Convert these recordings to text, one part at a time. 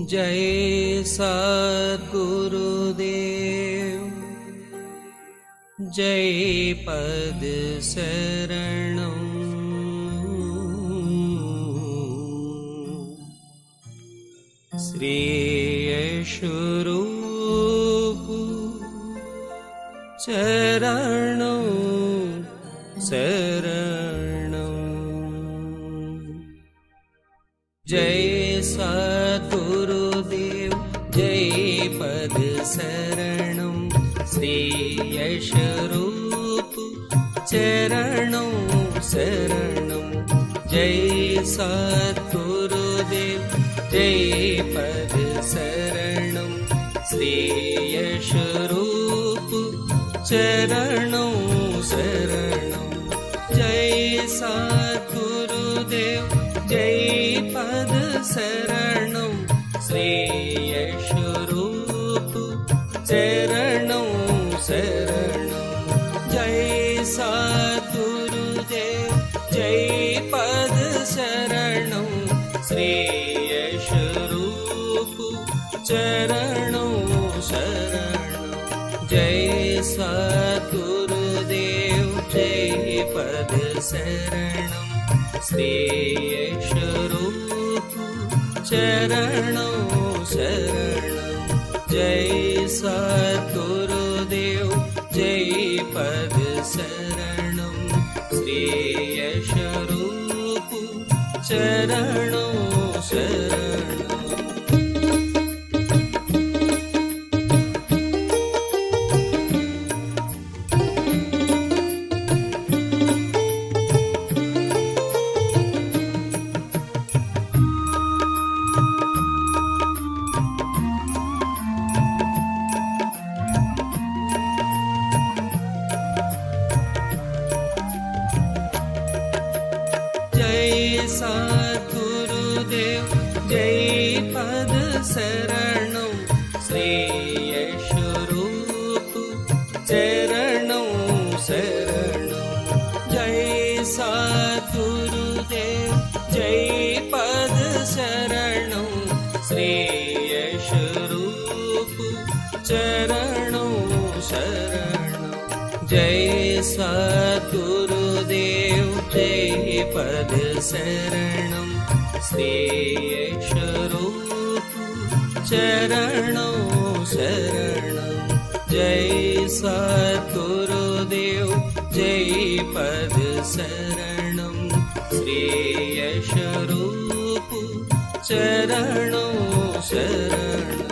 जय सद्गुरुदेव जय पद शरणं श्री यशरूप चरणं शरणं जय सद्गुरुदेव जय पद शरणं श्री यशरूप चरणं शरणं जय सद्गुरुदेव जय पद शरणं श्री यशरूप चरणं शरणं जय सद्गुरुदेव जय पद शरणं श्री यशरूप चरणं शरणं जय सद्गुरुदेव जय पद शरणं श्री यशरूप चरणं शरणं जय सद्गुरुदेव जय पद शरणं श्री यशरूप चरणं शरणं जय सद्गुरुदेव जय पद शरणं श्री यशरूप चरणं शरणं सद्गुरुदेव जय पद शरणं श्री यशरूप चरणं शरणं जय सद्गुरुदेव जय पद शरणं श्री यशरूप चरणं शरणं जय सद्गुरुदेव जय पद शरणं श्री यशरूप चरणं शरणं जय सद्गुरुदेव जय पद शरणं श्री यशरूप चरणं शरणं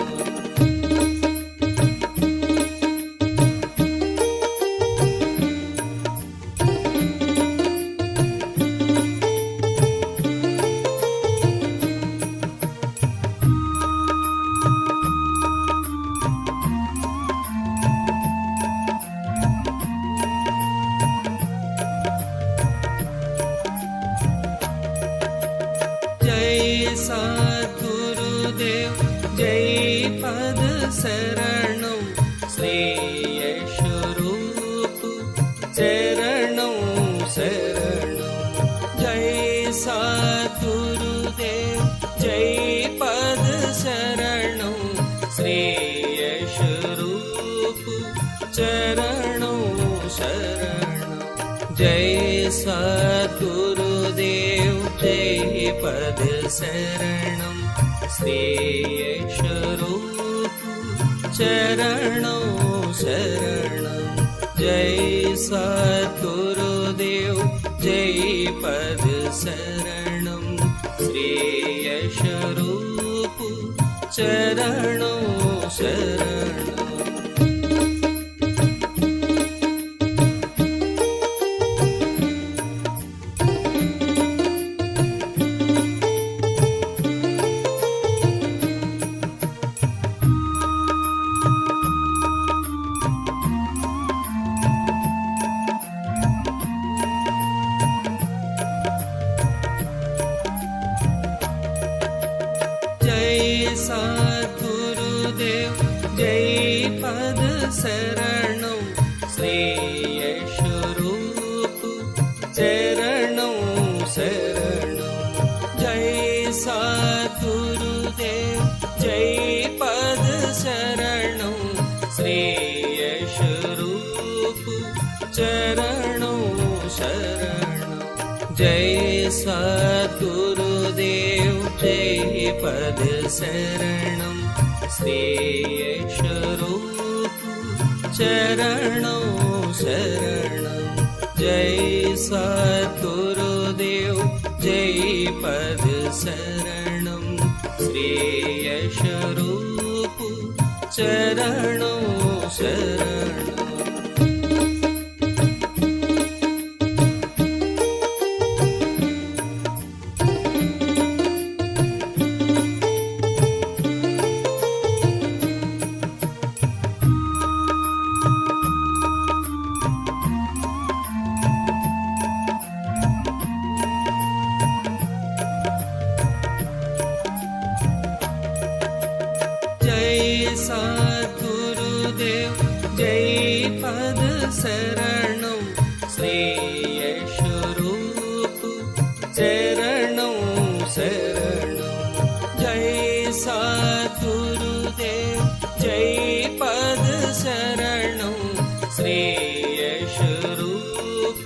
सद्गुरुदेव जय पद शरणं श्री यशरूप चरणं शरणं जय सद्गुरुदेव जय पद शरणं श्री यशरूप चरणं शरणं जय सद्गुरुदेव जय पद शरणं श्री यशरूप चरणं शरणं जय सद्गुरुदेव जय पद शरणं श्री यशरूप चरणं शरणं सद्गुरुदेव जय पद शरणं श्री यशरूप चरणं शरणं जय सद्गुरुदेव जय सद्गुरुदेव जय पद शरणं श्री यशरूप चरणं शरणं जय सद्गुरुदेव जय पद शरणं श्री यशरूप चरणं शरणं सद्गुरुदेव जय पद शरणं श्री यशरूप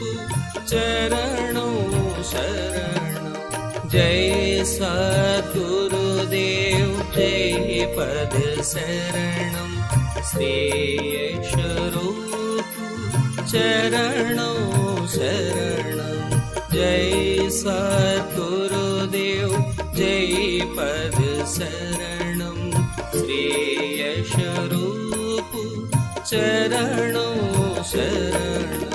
चरणं शरणं जय सद्गुरुदेव जय पद शरणं श्री यशरूप चरणं शरणं जय सद्गुरुदेव जय पद शरणं श्री यशरूप चरणं शरणं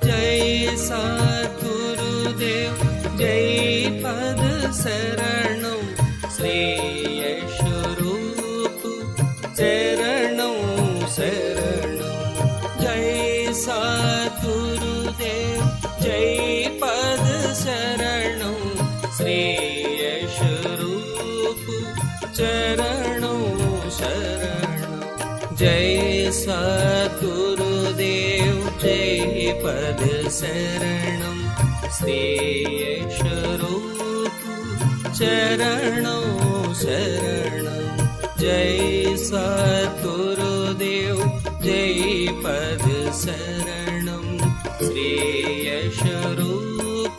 जय सद्गुरुदेव जय पद शरणं श्री यशरूप चरणं शरणं सद्गुरुदेव जय पद शरणं श्री यशरूप चरणं शरणं जय सद्गुरुदेव जय पद शरणं श्री यशरूप चरणं शरणं जय सद्गुरुदेव जय पद शरणं श्री यशरूप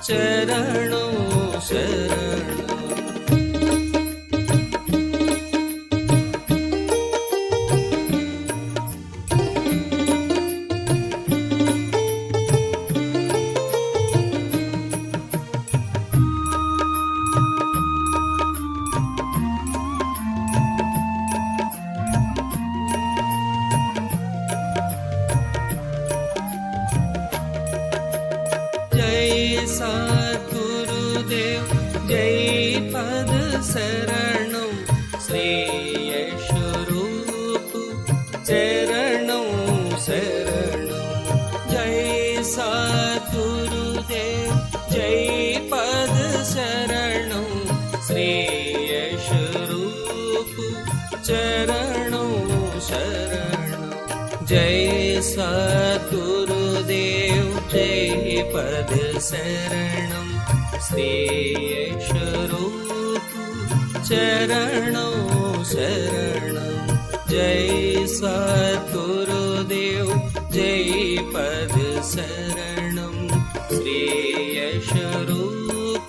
चरणं शरणं जय सद्गुरुदेव जय पद शरणं श्री यशरूप चरणं शरणं सद्गुरुदेव जय पद शरणं श्री यशरूप चरणं शरणं जय सद्गुरुदेव जय पद शरणं श्री यशरूप चरणं शरणं जय सद्गुरुदेव जय पद शरणं श्री यशरूप चरणं शरणं जय सद्गुरुदेव जय पद शरणं श्री यशरूप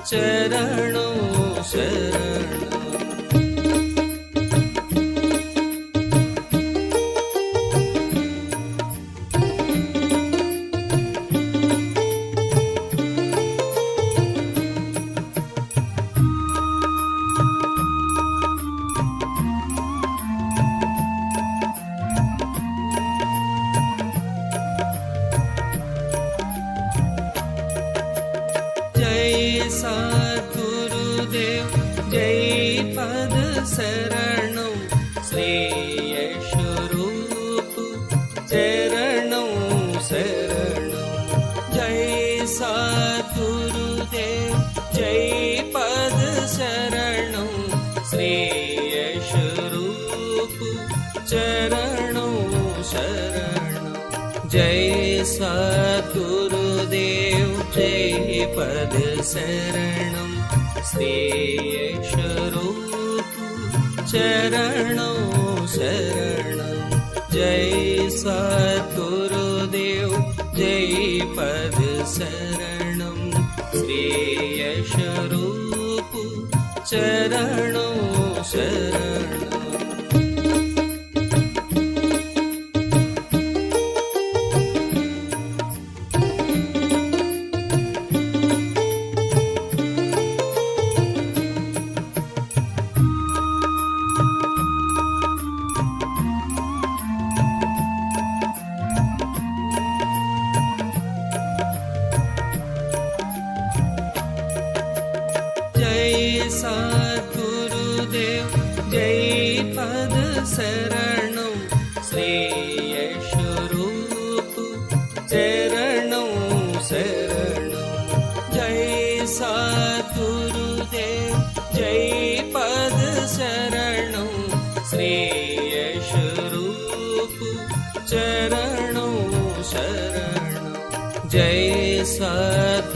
चरणं शरणं सद्गुरुदेव जय पद शरणं श्री यशरूप चरणं शरणं जय सद्गुरुदेव जय पद शरणं पद शरणं श्रेयस्वरूप चरणों शरणं जय सद्गुरुदेव जय पद शरणं श्रेयस्वरूप चरणों शरणं। सद्गुरुदेव जय पद शरणं श्रेयस्वरूप चरणों शरणं जय सद्गुरुदेव जय पद शरणं श्रेयस्वरूप चरणों शरणं जय सद्गुरुदेव।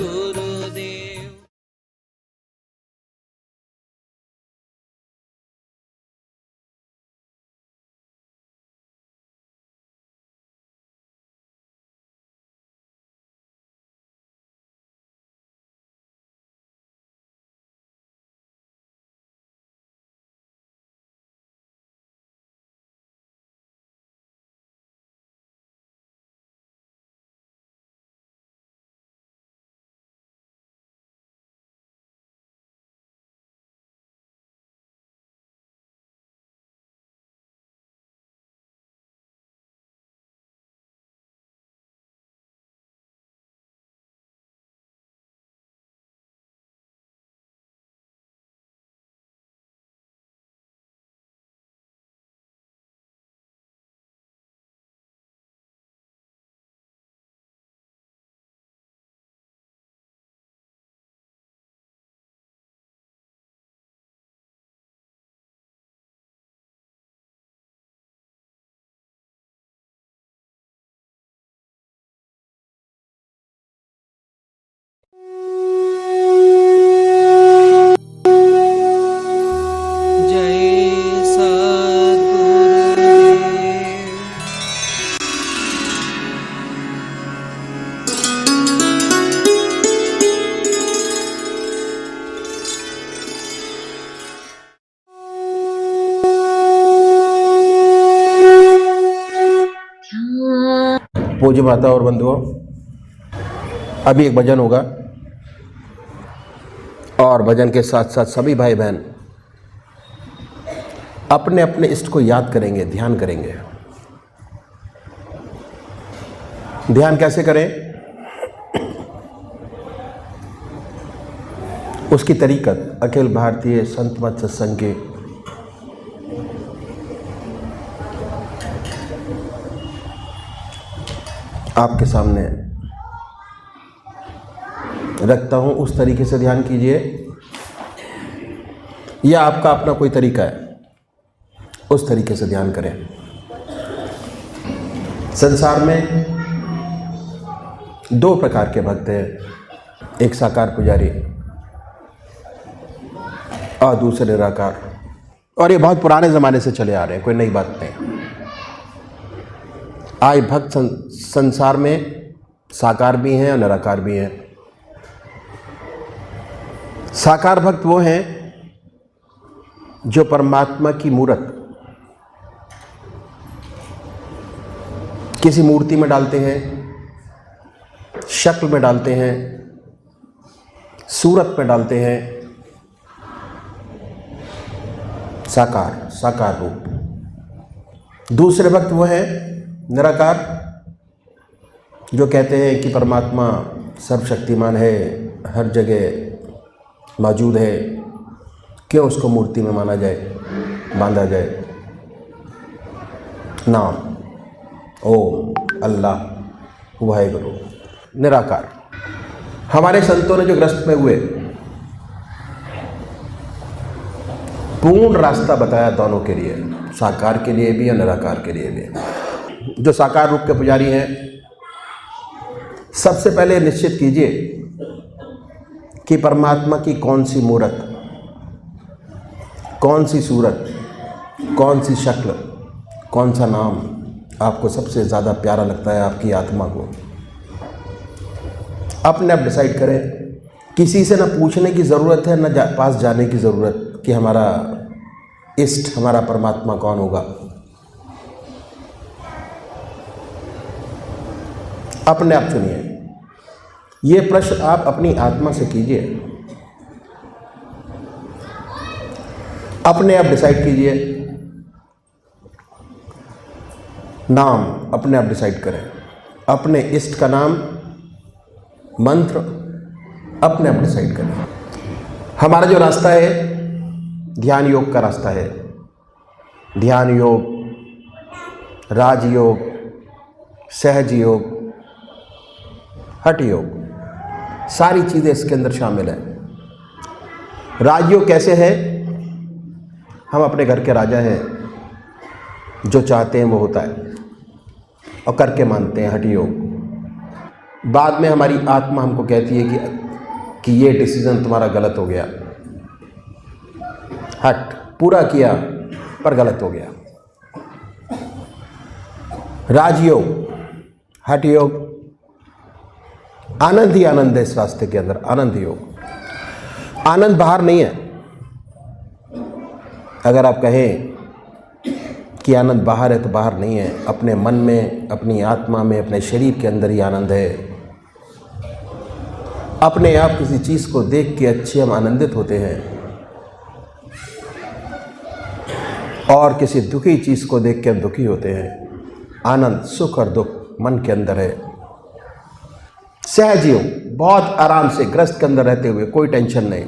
पूज्य माता और बंधुओं, अभी एक भजन होगा और भजन के साथ साथ सभी भाई बहन अपने अपने इष्ट को याद करेंगे, ध्यान करेंगे। ध्यान कैसे करें, उसकी तरीकत अखिल भारतीय संत मत सत्संग के आपके सामने रखता हूं। उस तरीके से ध्यान कीजिए, या आपका अपना कोई तरीका है, उस तरीके से ध्यान करें। संसार में दो प्रकार के भक्त हैं, एक साकार पुजारी और दूसरे निराकार, और ये बहुत पुराने ज़माने से चले आ रहे हैं, कोई नई बात नहीं। आज भक्त संसार में साकार भी हैं और निराकार भी हैं। साकार भक्त वो हैं जो परमात्मा की मूर्त किसी मूर्ति में डालते हैं, शक्ल में डालते हैं, सूरत में डालते हैं। साकार रूप। दूसरे भक्त वो हैं निराकार, जो कहते हैं कि परमात्मा सर्वशक्तिमान है, हर जगह मौजूद है, क्यों उसको मूर्ति में माना जाए, बांधा जाए। नाम ओम, अल्लाह, वाहेगुरु। निराकार। हमारे संतों ने जो ग्रस्त में हुए पूर्ण रास्ता बताया दोनों के लिए, साकार के लिए भी और निराकार के लिए भी। जो साकार रूप के पुजारी हैं, सबसे पहले निश्चित कीजिए कि परमात्मा की कौन सी मूरत, कौन सी सूरत, कौन सी शक्ल, कौन सा नाम आपको सबसे ज़्यादा प्यारा लगता है आपकी आत्मा को। अपने आप डिसाइड करें, किसी से ना पूछने की ज़रूरत है, ना पास जाने की ज़रूरत कि हमारा इष्ट, हमारा परमात्मा कौन होगा। अपने आप चुनिए। ये प्रश्न आप अपनी आत्मा से कीजिए, अपने आप डिसाइड कीजिए। नाम अपने आप डिसाइड करें, अपने इष्ट का नाम, मंत्र अपने आप डिसाइड करें। हमारा जो रास्ता है ध्यान योग का रास्ता है। ध्यान योग, राजयोग, सहज योग, हठ योग, सारी चीज़ें इसके अंदर शामिल हैं। राजयोग कैसे है? हम अपने घर के राजा हैं, जो चाहते हैं वो होता है और करके मानते हैं। हठ योग बाद में हमारी आत्मा हमको कहती है कि ये डिसीजन तुम्हारा गलत हो गया। हट पूरा किया पर गलत हो गया। राजयोग, हठ योग, आनंद ही आनंद है इस रास्ते के अंदर। आनंद योग, आनंद बाहर नहीं है। अगर आप कहें कि आनंद बाहर है तो बाहर नहीं है, अपने मन में, अपनी आत्मा में, अपने शरीर के अंदर ही आनंद है। अपने आप किसी चीज़ को देख के अच्छे हम आनंदित होते हैं और किसी दुखी चीज़ को देख के हम दुखी होते हैं। आनंद, सुख और दुख मन के अंदर है। सहज योग, बहुत आराम से गृहस्थ के अंदर रहते हुए, कोई टेंशन नहीं,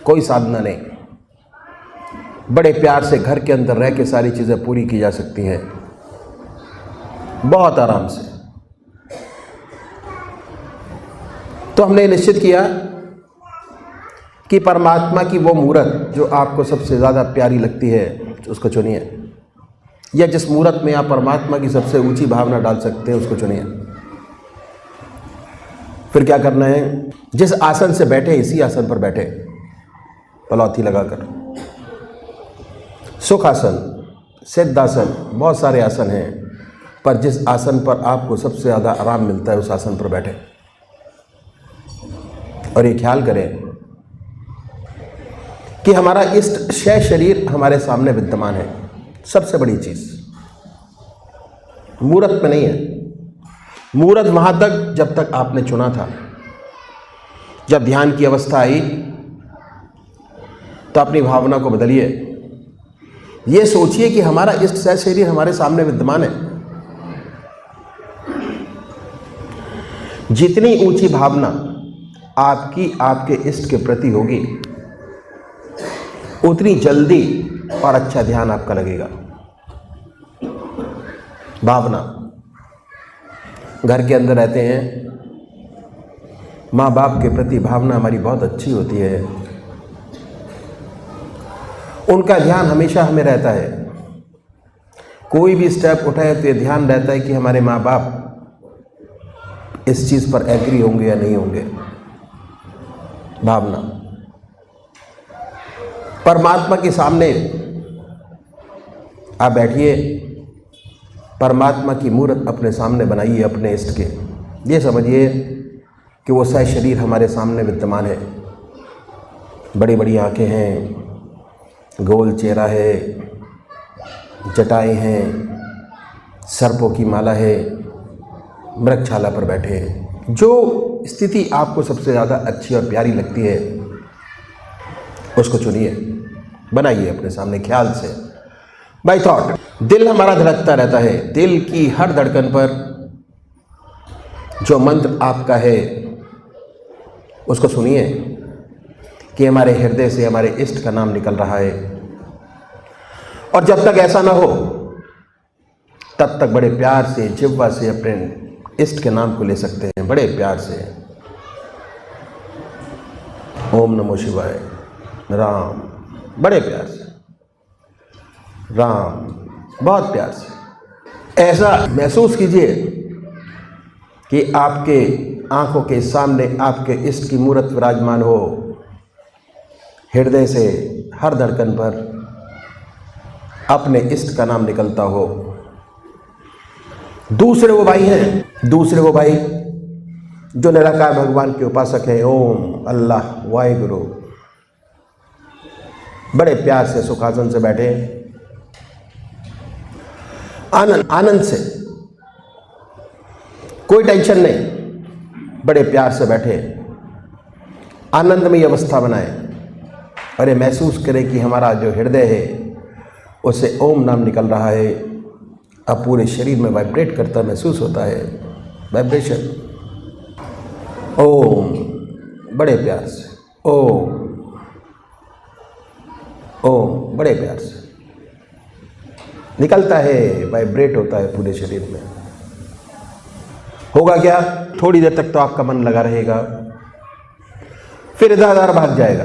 कोई साधना नहीं, बड़े प्यार से घर के अंदर रह के सारी चीज़ें पूरी की जा सकती हैं, बहुत आराम से। तो हमने निश्चित किया कि परमात्मा की वो मूरत जो आपको सबसे ज़्यादा प्यारी लगती है उसको चुनिए, या जिस मूरत में आप परमात्मा की सबसे ऊंची भावना डाल सकते हैं उसको चुनिए। फिर क्या करना है? जिस आसन से बैठे इसी आसन पर बैठे, पलौथी लगाकर। सुखासन, सिद्धासन, बहुत सारे आसन हैं, पर जिस आसन पर आपको सबसे ज़्यादा आराम मिलता है उस आसन पर बैठे। और ये ख्याल करें कि हमारा इष्ट शय शरीर हमारे सामने विद्यमान है। सबसे बड़ी चीज़ मूरत में नहीं है। मूरत वहाँ तक जब तक आपने चुना था। जब ध्यान की अवस्था आई तो अपनी भावना को बदलिए। ये सोचिए कि हमारा इष्ट शय शरीर हमारे सामने विद्यमान है। जितनी ऊंची भावना आपकी आपके इष्ट के प्रति होगी उतनी जल्दी और अच्छा ध्यान आपका लगेगा। भावना, घर के अंदर रहते हैं, माँ बाप के प्रति भावना हमारी बहुत अच्छी होती है, उनका ध्यान हमेशा हमें रहता है। कोई भी स्टेप उठाए तो ये ध्यान रहता है कि हमारे माँ बाप इस चीज़ पर एग्री होंगे या नहीं होंगे। भावना। परमात्मा के सामने आप बैठिए, परमात्मा की मूर्त अपने सामने बनाइए अपने इष्ट के। ये समझिए कि वो सह शरीर हमारे सामने विद्यमान है। बड़ी बड़ी आंखें हैं, गोल चेहरा है, जटाएं हैं, सर्पों की माला है, मृगशाला पर बैठे हैं। जो स्थिति आपको सबसे ज़्यादा अच्छी और प्यारी लगती है उसको चुनिए, बनाइए अपने सामने ख्याल से, बाय थॉट। दिल हमारा धड़कता रहता है। दिल की हर धड़कन पर जो मंत्र आपका है उसको सुनिए कि हमारे हृदय से हमारे इष्ट का नाम निकल रहा है। और जब तक ऐसा ना हो तब तक बड़े प्यार से जिह्वा से अपने इष्ट के नाम को ले सकते हैं, बड़े प्यार से। ओम नमो शिवाय, राम, बड़े प्यार से, राम, बहुत प्यार से। ऐसा महसूस कीजिए कि आपके आंखों के सामने आपके इष्ट की मूर्त विराजमान हो, हृदय से हर धड़कन पर अपने इष्ट का नाम निकलता हो। दूसरे वो भाई जो निराकार भगवान के उपासक हैं, ओम, अल्लाह, वाहिगुरु, बड़े प्यार से सुखासन से बैठे, आनंद से, कोई टेंशन नहीं, बड़े प्यार से बैठे, आनंदमयी अवस्था बनाए और ये महसूस करें कि हमारा जो हृदय है उससे ओम नाम निकल रहा है। अब पूरे शरीर में वाइब्रेट करता महसूस होता है, वाइब्रेशन। ओम, बड़े प्यार से, ओम, बड़े प्यार से निकलता है, वाइब्रेट होता है पूरे शरीर में। होगा क्या, थोड़ी देर तक तो आपका मन लगा रहेगा, फिर इधर उधर भाग जाएगा,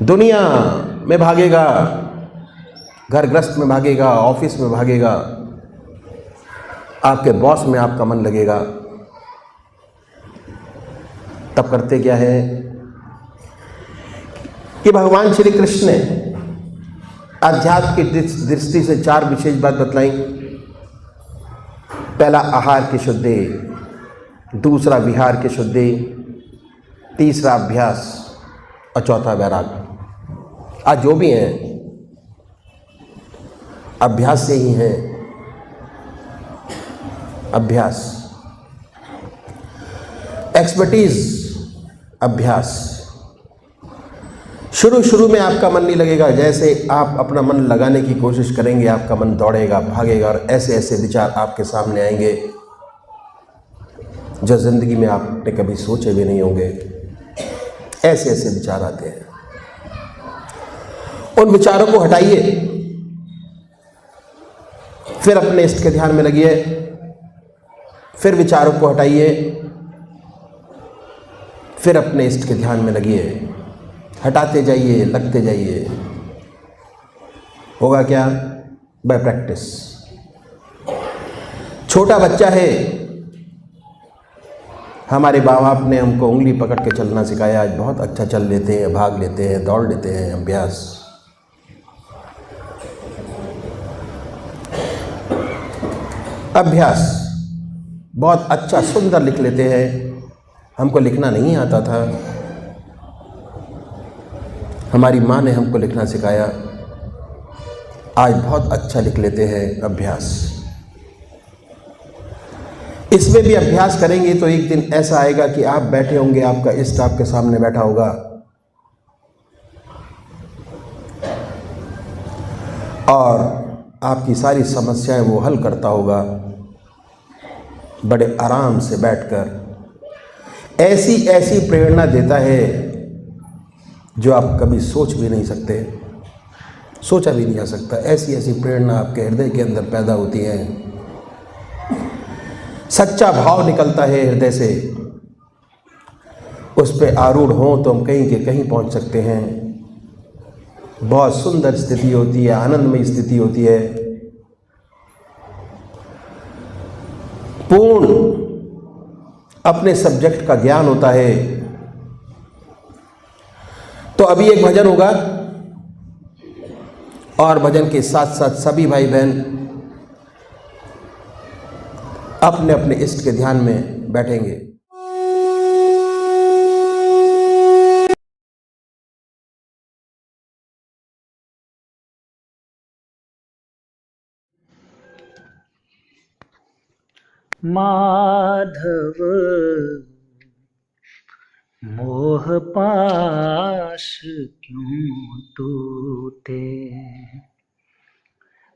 दुनिया में भागेगा, घर गृहस्थ में भागेगा, ऑफिस में भागेगा, आपके बॉस में आपका मन लगेगा। तब करते क्या है कि भगवान श्री कृष्ण ने अध्यात्म की दृष्टि से 4 विशेष बात बतलाई। पहला आहार की शुद्धि, दूसरा विहार की शुद्धि, तीसरा अभ्यास और चौथा वैराग्य। आज जो भी हैं अभ्यास से ही हैं, अभ्यास, एक्सपर्टीज, अभ्यास। शुरू में आपका मन नहीं लगेगा, जैसे आप अपना मन लगाने की कोशिश करेंगे आपका मन दौड़ेगा, भागेगा और ऐसे ऐसे विचार आपके सामने आएंगे जो जिंदगी में आपने कभी सोचे भी नहीं होंगे। ऐसे ऐसे विचार आते हैं, उन विचारों को हटाइए, फिर अपने इष्ट के ध्यान में लगिए, फिर विचारों को हटाइए, फिर अपने इष्ट के ध्यान में लगिए, हटाते जाइए, लगते जाइए। होगा क्या, बाय प्रैक्टिस। छोटा बच्चा है, हमारे माँ बाप ने हमको उंगली पकड़ के चलना सिखाया, आज बहुत अच्छा चल लेते हैं, भाग लेते हैं, दौड़ लेते हैं। अभ्यास बहुत अच्छा सुंदर लिख लेते हैं, हमको लिखना नहीं आता था, हमारी माँ ने हमको लिखना सिखाया, आज बहुत अच्छा लिख लेते हैं। अभ्यास, इसमें भी अभ्यास करेंगे तो एक दिन ऐसा आएगा कि आप बैठे होंगे, आपका इष्ट आपके सामने बैठा होगा और आपकी सारी समस्याएं वो हल करता होगा, बड़े आराम से बैठकर। ऐसी ऐसी प्रेरणा देता है जो आप कभी सोच भी नहीं सकते, सोचा भी नहीं जा सकता। ऐसी ऐसी प्रेरणा आपके हृदय के अंदर पैदा होती है, सच्चा भाव निकलता है हृदय से, उस पे आरूढ़ हो तो हम कहीं के कहीं पहुंच सकते हैं। बहुत सुंदर स्थिति होती है, आनंदमय स्थिति होती है, पूर्ण अपने सब्जेक्ट का ज्ञान होता है। तो अभी एक भजन होगा और भजन के साथ साथ सभी भाई बहन अपने अपने इष्ट के ध्यान में बैठेंगे। माधव मोह पाश क्यों टूटे,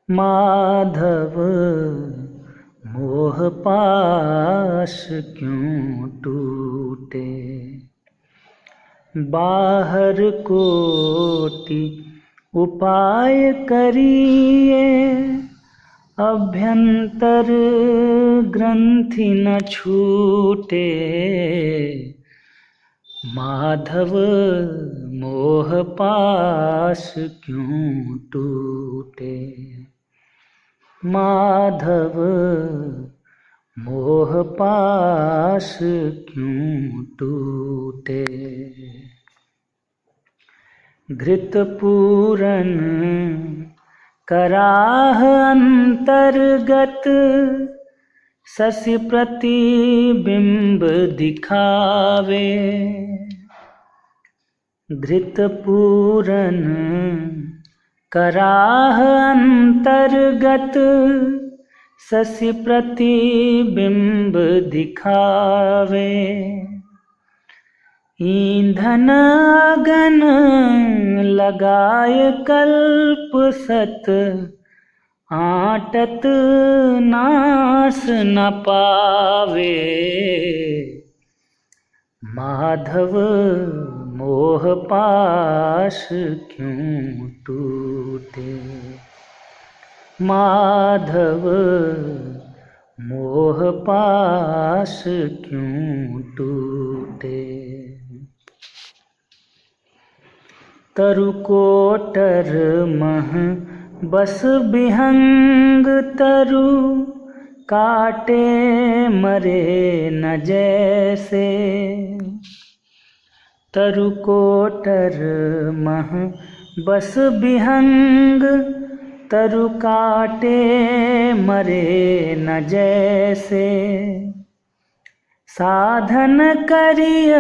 माधव मोह पाश क्यों टूटे। बाहर कोटि उपाय करिए, अभ्यंतर ग्रंथि न छूटे। माधव मोह पाश क्यों टूटे, माधव मोह पाश क्यों टूटे। घृत पूरन कराह अंतर्गत, शशि प्रतिबिंब दिखावे। घृत पूरन कराह अंतर्गत, शशि प्रतिबिंब दिखावे। ईंधन अगन लगाय कल्प सत, आटत नाश न पावे। माधव मोह पाश क्यों टूटे। माधव मोह पाश क्यों टूटे। तरु कोटर मह बस बिहंग, तरु काटे मरे न जैसे। तरु कोटर मह बस बिहंग, तरु काटे मरे न जैसे। साधन करिय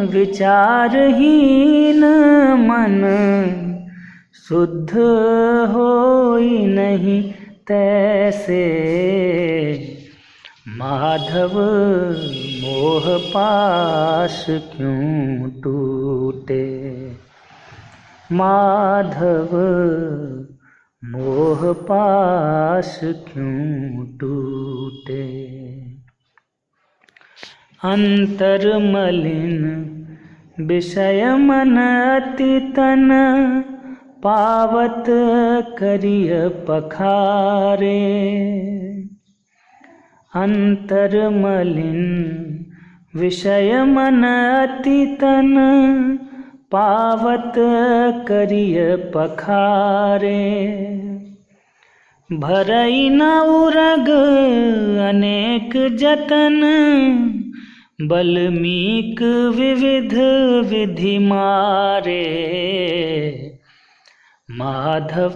विचारहीन, मन शुद्ध होई नहीं तैसे। माधव मोह पाश क्यों टूटे। माधव मोह पाश क्यों टूटे। अंतर मलिन विषय मन अति तन, पावत करिय पखारे। अंतर मलिन विषय मन अति तन, पावत करिय पखारे। भरई न उरग अनेक जतन, बल्मीक विविध विधि मारे। माधव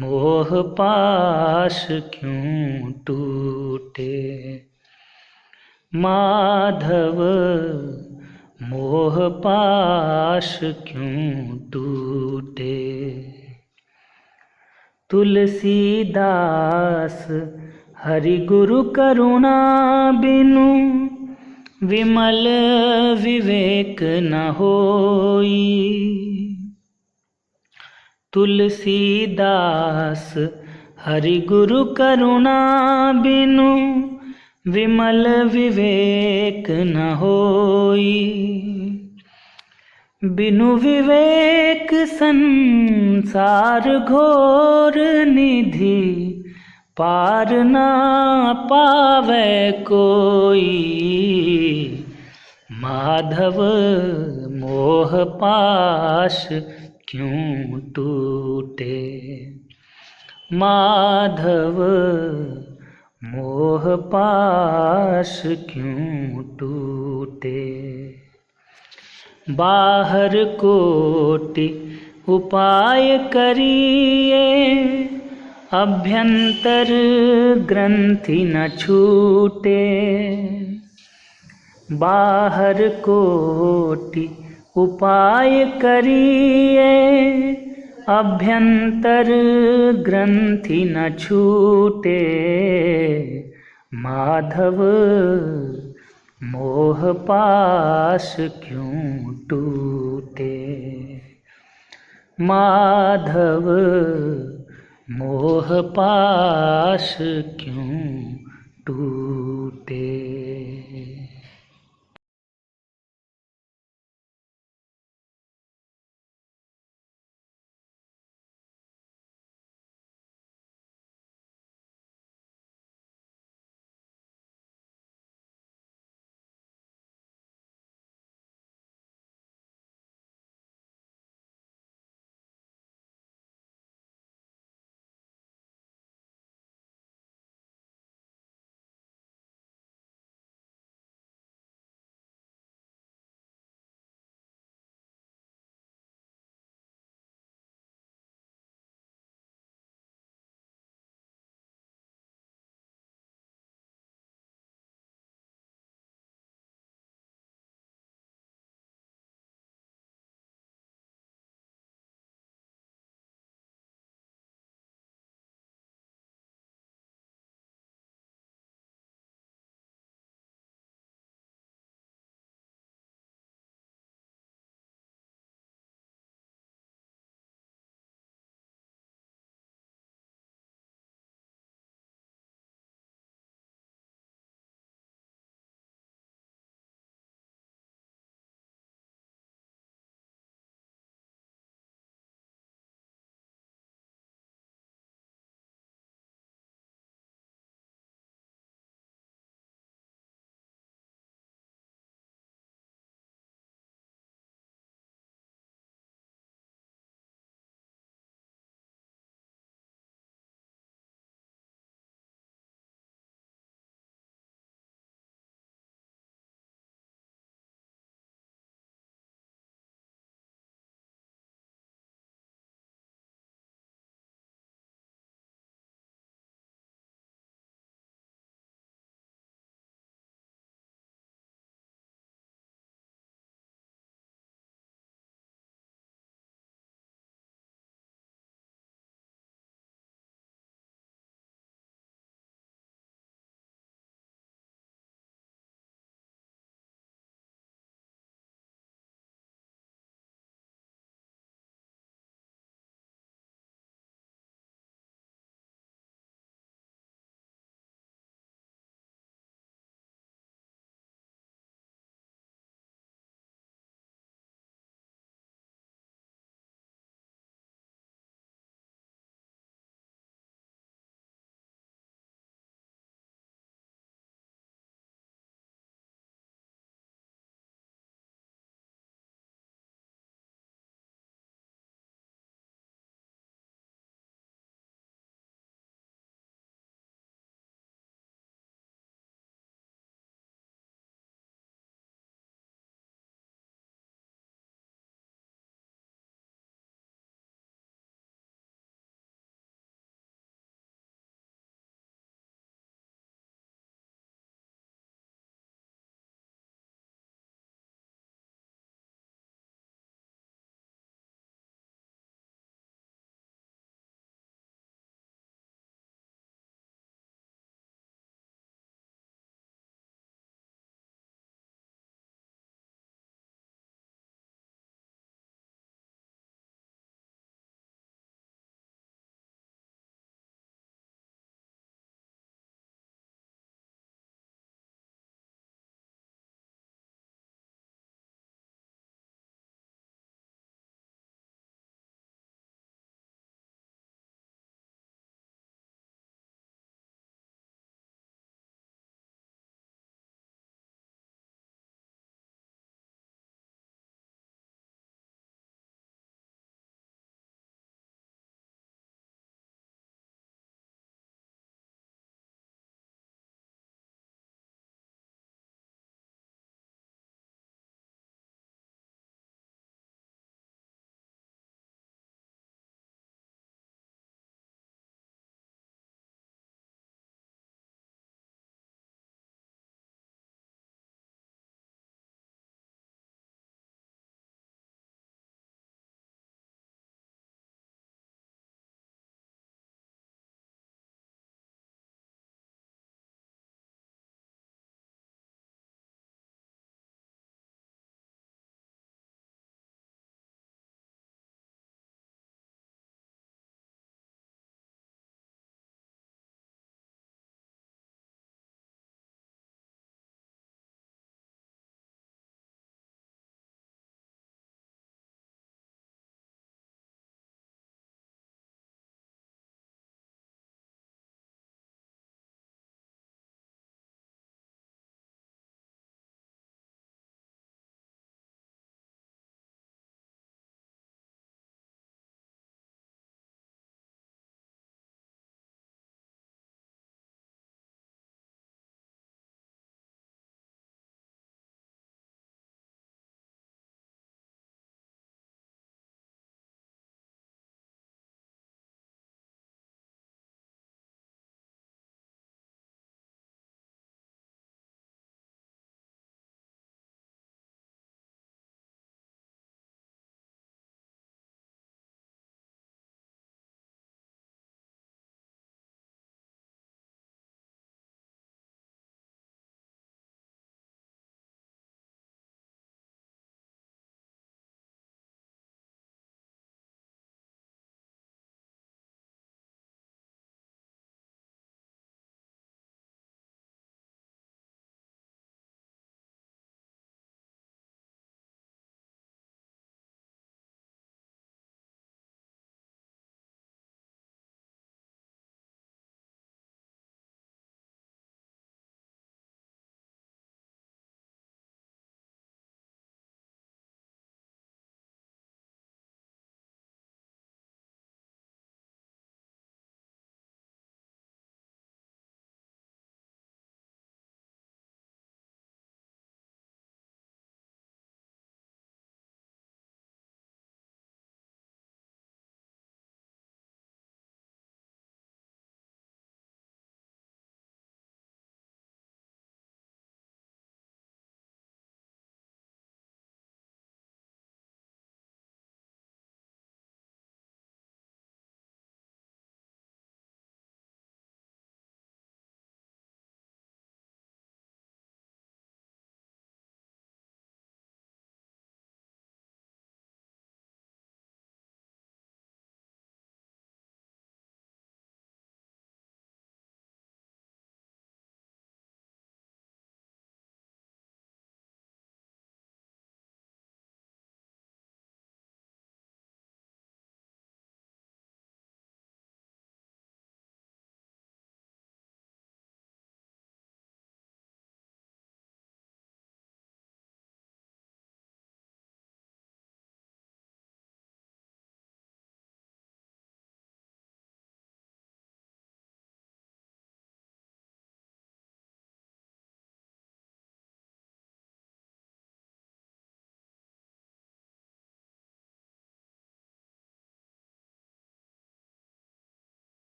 मोह पाश क्यों टूटे। माधव मोह पाश क्यों टूटे। तुलसीदास हरि गुरु करुणा बिनु, विमल विवेक न होई। तुलसीदास हरि गुरु करुणा बिनु, विमल विवेक न होई। बिनु विवेक संसार घोर निधि, पार ना पावे कोई। माधव मोह पाश क्यों टूटे। माधव मोह पाश क्यों टूटे। बाहर कोटि उपाय करिए, अभ्यंतर ग्रंथि न छूटे। बाहर कोटि उपाय करिए, अभ्यंतर ग्रंथि न छूटे। माधव मोह पाश क्यों टूटे। माधव मोह पाश क्यों टूटे।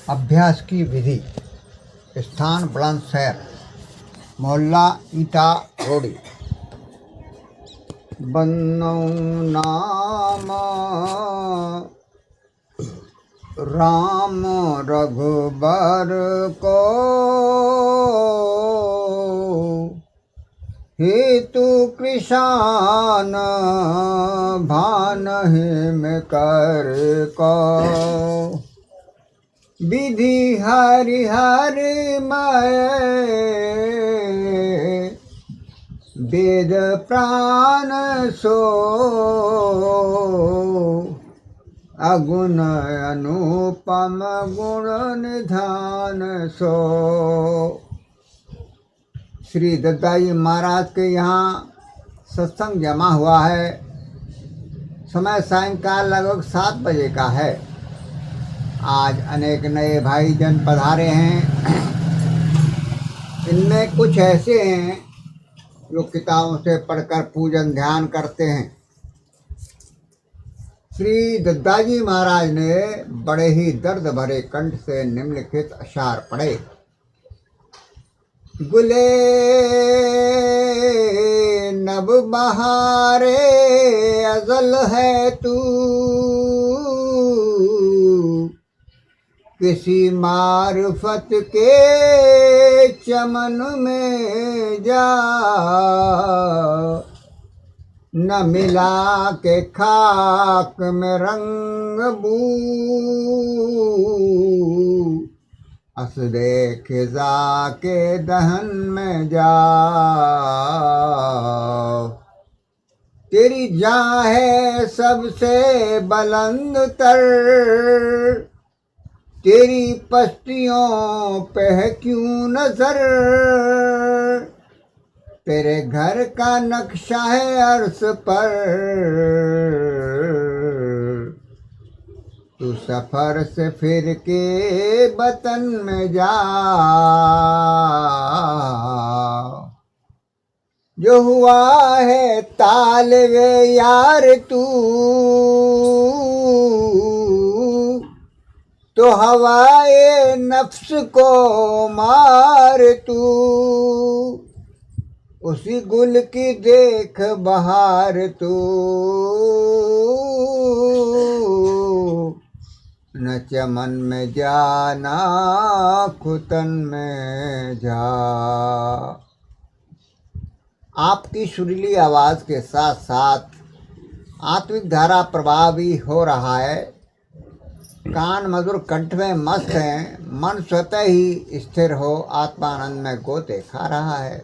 अभ्यास की विधि। स्थान बुलंदशहर, मोहल्ला ईटा रोडी। बन्नो नाम राम रघुबर को, हेतु कृषान भान हिम कर को। विधि हरि हरि मय वेद प्राण सो, अगुण अनुपम गुण निधान सो। श्री दत्ताजी महाराज के यहाँ सत्संग जमा हुआ है। समय सायंकाल लगभग 7 बजे का है। आज अनेक नए भाई जन पधारे हैं। इनमें कुछ ऐसे हैं जो किताबों से पढ़कर पूजन ध्यान करते हैं। श्री दत्ताजी महाराज ने बड़े ही दर्द भरे कंठ से निम्नलिखित अशार पढ़े। गुले नभ बहारे अजल है तू, किसी मार्फत के चमन में जा, न मिला के खाक में रंग बू, अस देख जा के दहन में जा। तेरी जान है सबसे बुलंद तर, तेरी पस्तियों पे है क्यों नजर, तेरे घर का नक्शा है अर्श पर, तू सफर से फिर के वतन में जा। जो हुआ है तालवे यार तू, तो हवाए नफ्स को मार तू, उसी गुल की देख बहार तू, न चमन में जा ना खुतन में जा। आपकी सुरीली आवाज़ के साथ साथ आत्मिक धारा प्रभावी हो रहा है। कान मधुर कंठ में मस्त हैं, मन स्वतः ही स्थिर हो आत्मानंद में गोते खा रहा है।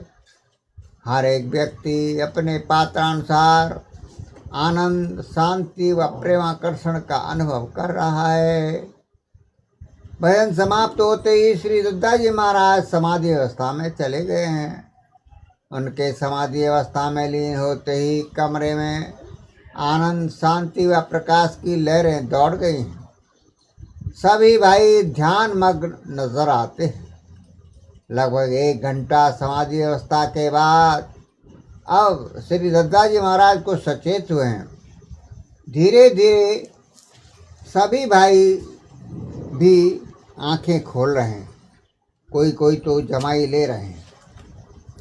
हर एक व्यक्ति अपने पात्रानुसार आनंद, शांति व प्रेमाकर्षण का अनुभव कर रहा है। भजन समाप्त होते ही श्री दत्ताजी महाराज समाधि अवस्था में चले गए हैं। उनके समाधि अवस्था में लीन होते ही कमरे में आनंद, शांति व प्रकाश की लहरें दौड़ गई। सभी भाई ध्यान मग्न नजर आते हैं। लगभग 1 घंटा समाधि अवस्था के बाद अब श्री दत्ताजी महाराज को सचेत हुए हैं। धीरे धीरे सभी भाई भी आंखें खोल रहे हैं, कोई तो जमाई ले रहे हैं।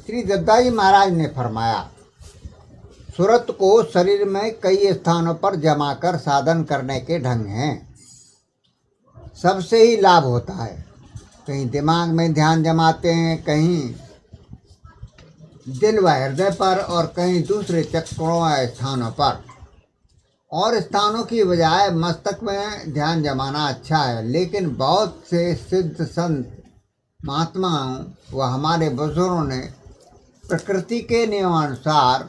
श्री दत्ताजी महाराज ने फरमाया, सूरत को शरीर में कई स्थानों पर जमा कर साधन करने के ढंग हैं। सबसे ही लाभ होता है। कहीं दिमाग में ध्यान जमाते हैं, कहीं दिल व हृदय पर और कहीं दूसरे चक्रों व स्थानों पर। और स्थानों की बजाय मस्तक में ध्यान जमाना अच्छा है, लेकिन बहुत से सिद्ध संत महात्माओं व हमारे बुजुर्गों ने प्रकृति के नियमानुसार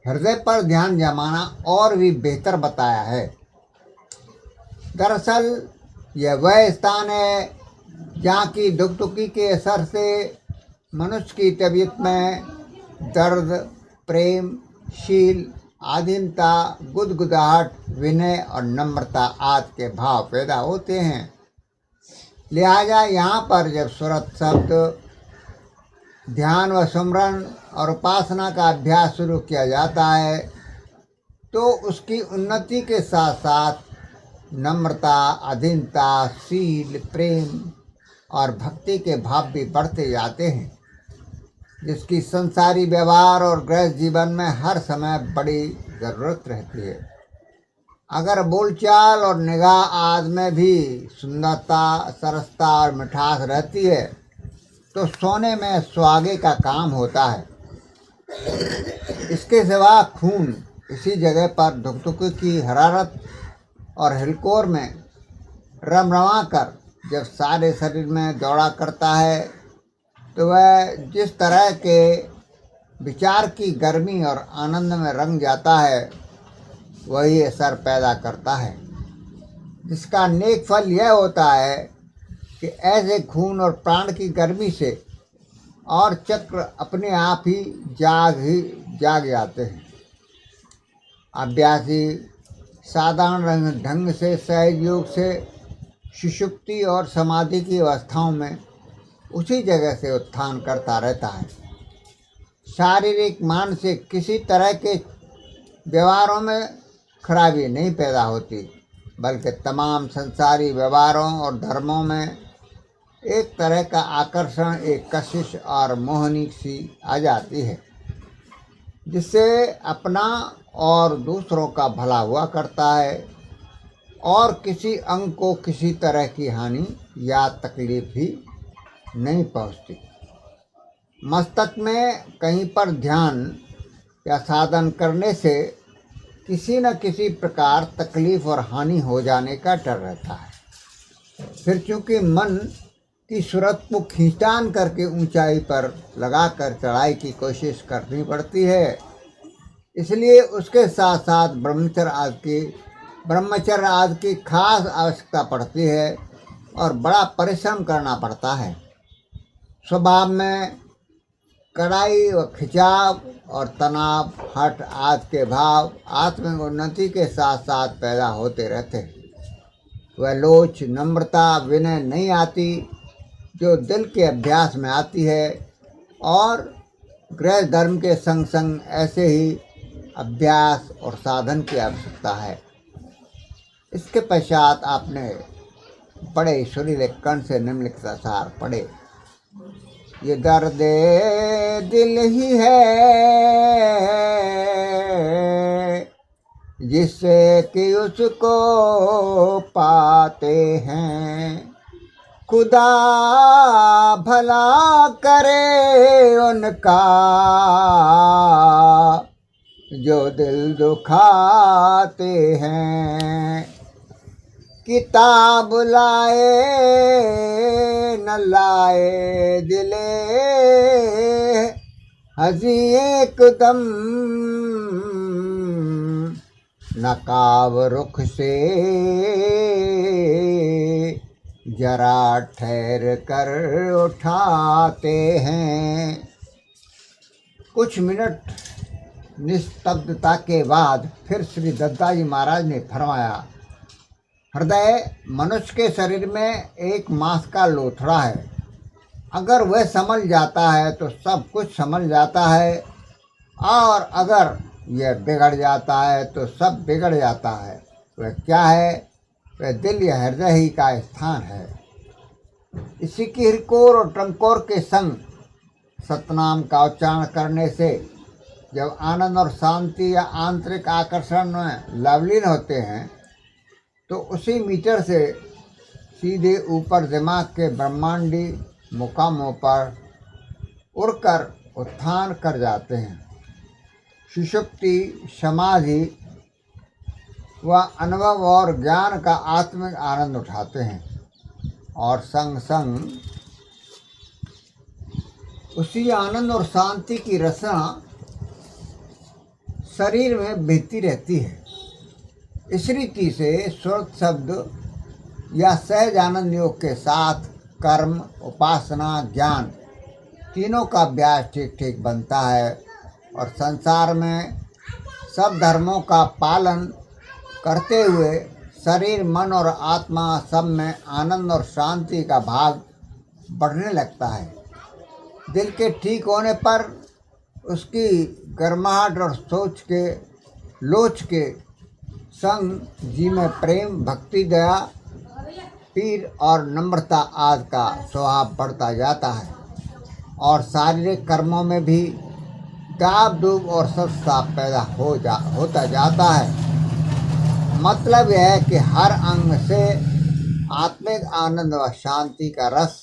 हृदय पर ध्यान जमाना और भी बेहतर बताया है। दरअसल यह वह स्थान है जहाँ की दुखी के असर से मनुष्य की तबीयत में दर्द, प्रेम, शील, आधीनता, गुदगुदाहट, विनय और नम्रता आदि के भाव पैदा होते हैं। लिहाजा यहाँ पर जब सुरत शब्द, ध्यान व सुमरन और उपासना का अभ्यास शुरू किया जाता है तो उसकी उन्नति के साथ साथ नम्रता, अधीनता, शील, प्रेम और भक्ति के भाव भी बढ़ते जाते हैं, जिसकी संसारी व्यवहार और गृहस्थ जीवन में हर समय बड़ी ज़रूरत रहती है। अगर बोलचाल और निगाह आदि में भी सुंदरता, सरसता और मिठास रहती है तो सोने में सुहागे का काम होता है। इसके सिवा खून इसी जगह पर धुक-धुक की हरारत और हिलकोर में रमरमा कर जब सारे शरीर में दौड़ा करता है तो वह जिस तरह के विचार की गर्मी और आनंद में रंग जाता है वही असर पैदा करता है, जिसका नेक फल यह होता है कि ऐसे खून और प्राण की गर्मी से और चक्र अपने आप ही जाग जाते हैं। अभ्यासी साधारण ढंग से सहज योग से सुषुप्ति और समाधि की अवस्थाओं में उसी जगह से उत्थान करता रहता है। शारीरिक, मानसिक किसी तरह के व्यवहारों में खराबी नहीं पैदा होती, बल्कि तमाम संसारी व्यवहारों और धर्मों में एक तरह का आकर्षण, एक कशिश और मोहनी सी आ जाती है, जिससे अपना और दूसरों का भला हुआ करता है और किसी अंग को किसी तरह की हानि या तकलीफ भी नहीं पहुंचती। मस्तक में कहीं पर ध्यान या साधन करने से किसी न किसी प्रकार तकलीफ और हानि हो जाने का डर रहता है। फिर चूंकि मन की सूरत को खींचतान करके ऊंचाई पर लगाकर चढ़ाई की कोशिश करनी पड़ती है, इसलिए उसके साथ साथ ब्रह्मचर्य आदि की खास आवश्यकता पड़ती है और बड़ा परिश्रम करना पड़ता है। स्वभाव में कड़ाई और खिंचाव और तनाव, हठ आदि के भाव आत्मिक उन्नति के साथ साथ पैदा होते रहते हैं। वह लोच, नम्रता, विनय नहीं आती जो दिल के अभ्यास में आती है और गृह धर्म के संग संग ऐसे ही अभ्यास और साधन की आवश्यकता है। इसके पश्चात आपने बड़े सुरीले कण से निम्नलिखित असार पढ़े। ये दर्द दिल ही है जिससे कि उसको पाते हैं, खुदा भला करे उनका जो दिल दुखाते हैं। किताब लाए न लाए दिले हजी एकदम, नकाब रुख से जरा ठहर कर उठाते हैं। कुछ मिनट निस्तब्धता के बाद फिर श्री दत्ता जी महाराज ने फरमाया, हृदय मनुष्य के शरीर में एक मांस का लोथड़ा है। अगर वह संभल जाता है तो सब कुछ संभल जाता है, और अगर यह बिगड़ जाता है तो सब बिगड़ जाता है। वह क्या है? वह दिल या हृदय ही का स्थान है। इसी की हिरकोर और टंकोर के संग सतनाम का उच्चारण करने से जब आनंद और शांति या आंतरिक आकर्षण में लवलीन होते हैं तो उसी मीटर से सीधे ऊपर दिमाग के ब्रह्मांडी मुकामों पर उड़कर उत्थान कर जाते हैं। सुषुप्ति, समाधि व अनुभव और ज्ञान का आत्मिक आनंद उठाते हैं और संग संग उसी आनंद और शांति की रसना शरीर में बहती रहती है। इस रीति से स्वर्ग शब्द या सहज आनंद योग के साथ कर्म, उपासना, ज्ञान तीनों का अभ्यास ठीक ठीक बनता है और संसार में सब धर्मों का पालन करते हुए शरीर, मन और आत्मा सब में आनंद और शांति का भाग बढ़ने लगता है। दिल के ठीक होने पर उसकी गर्माहट और सोच के लोच के संग जी में प्रेम, भक्ति, दया, पीर और नम्रता आदि का स्वभाव बढ़ता जाता है और शारीरिक कर्मों में भी दाब दूब और सस्ता पैदा होता जाता है। मतलब यह है कि हर अंग से आत्मिक आनंद व शांति का रस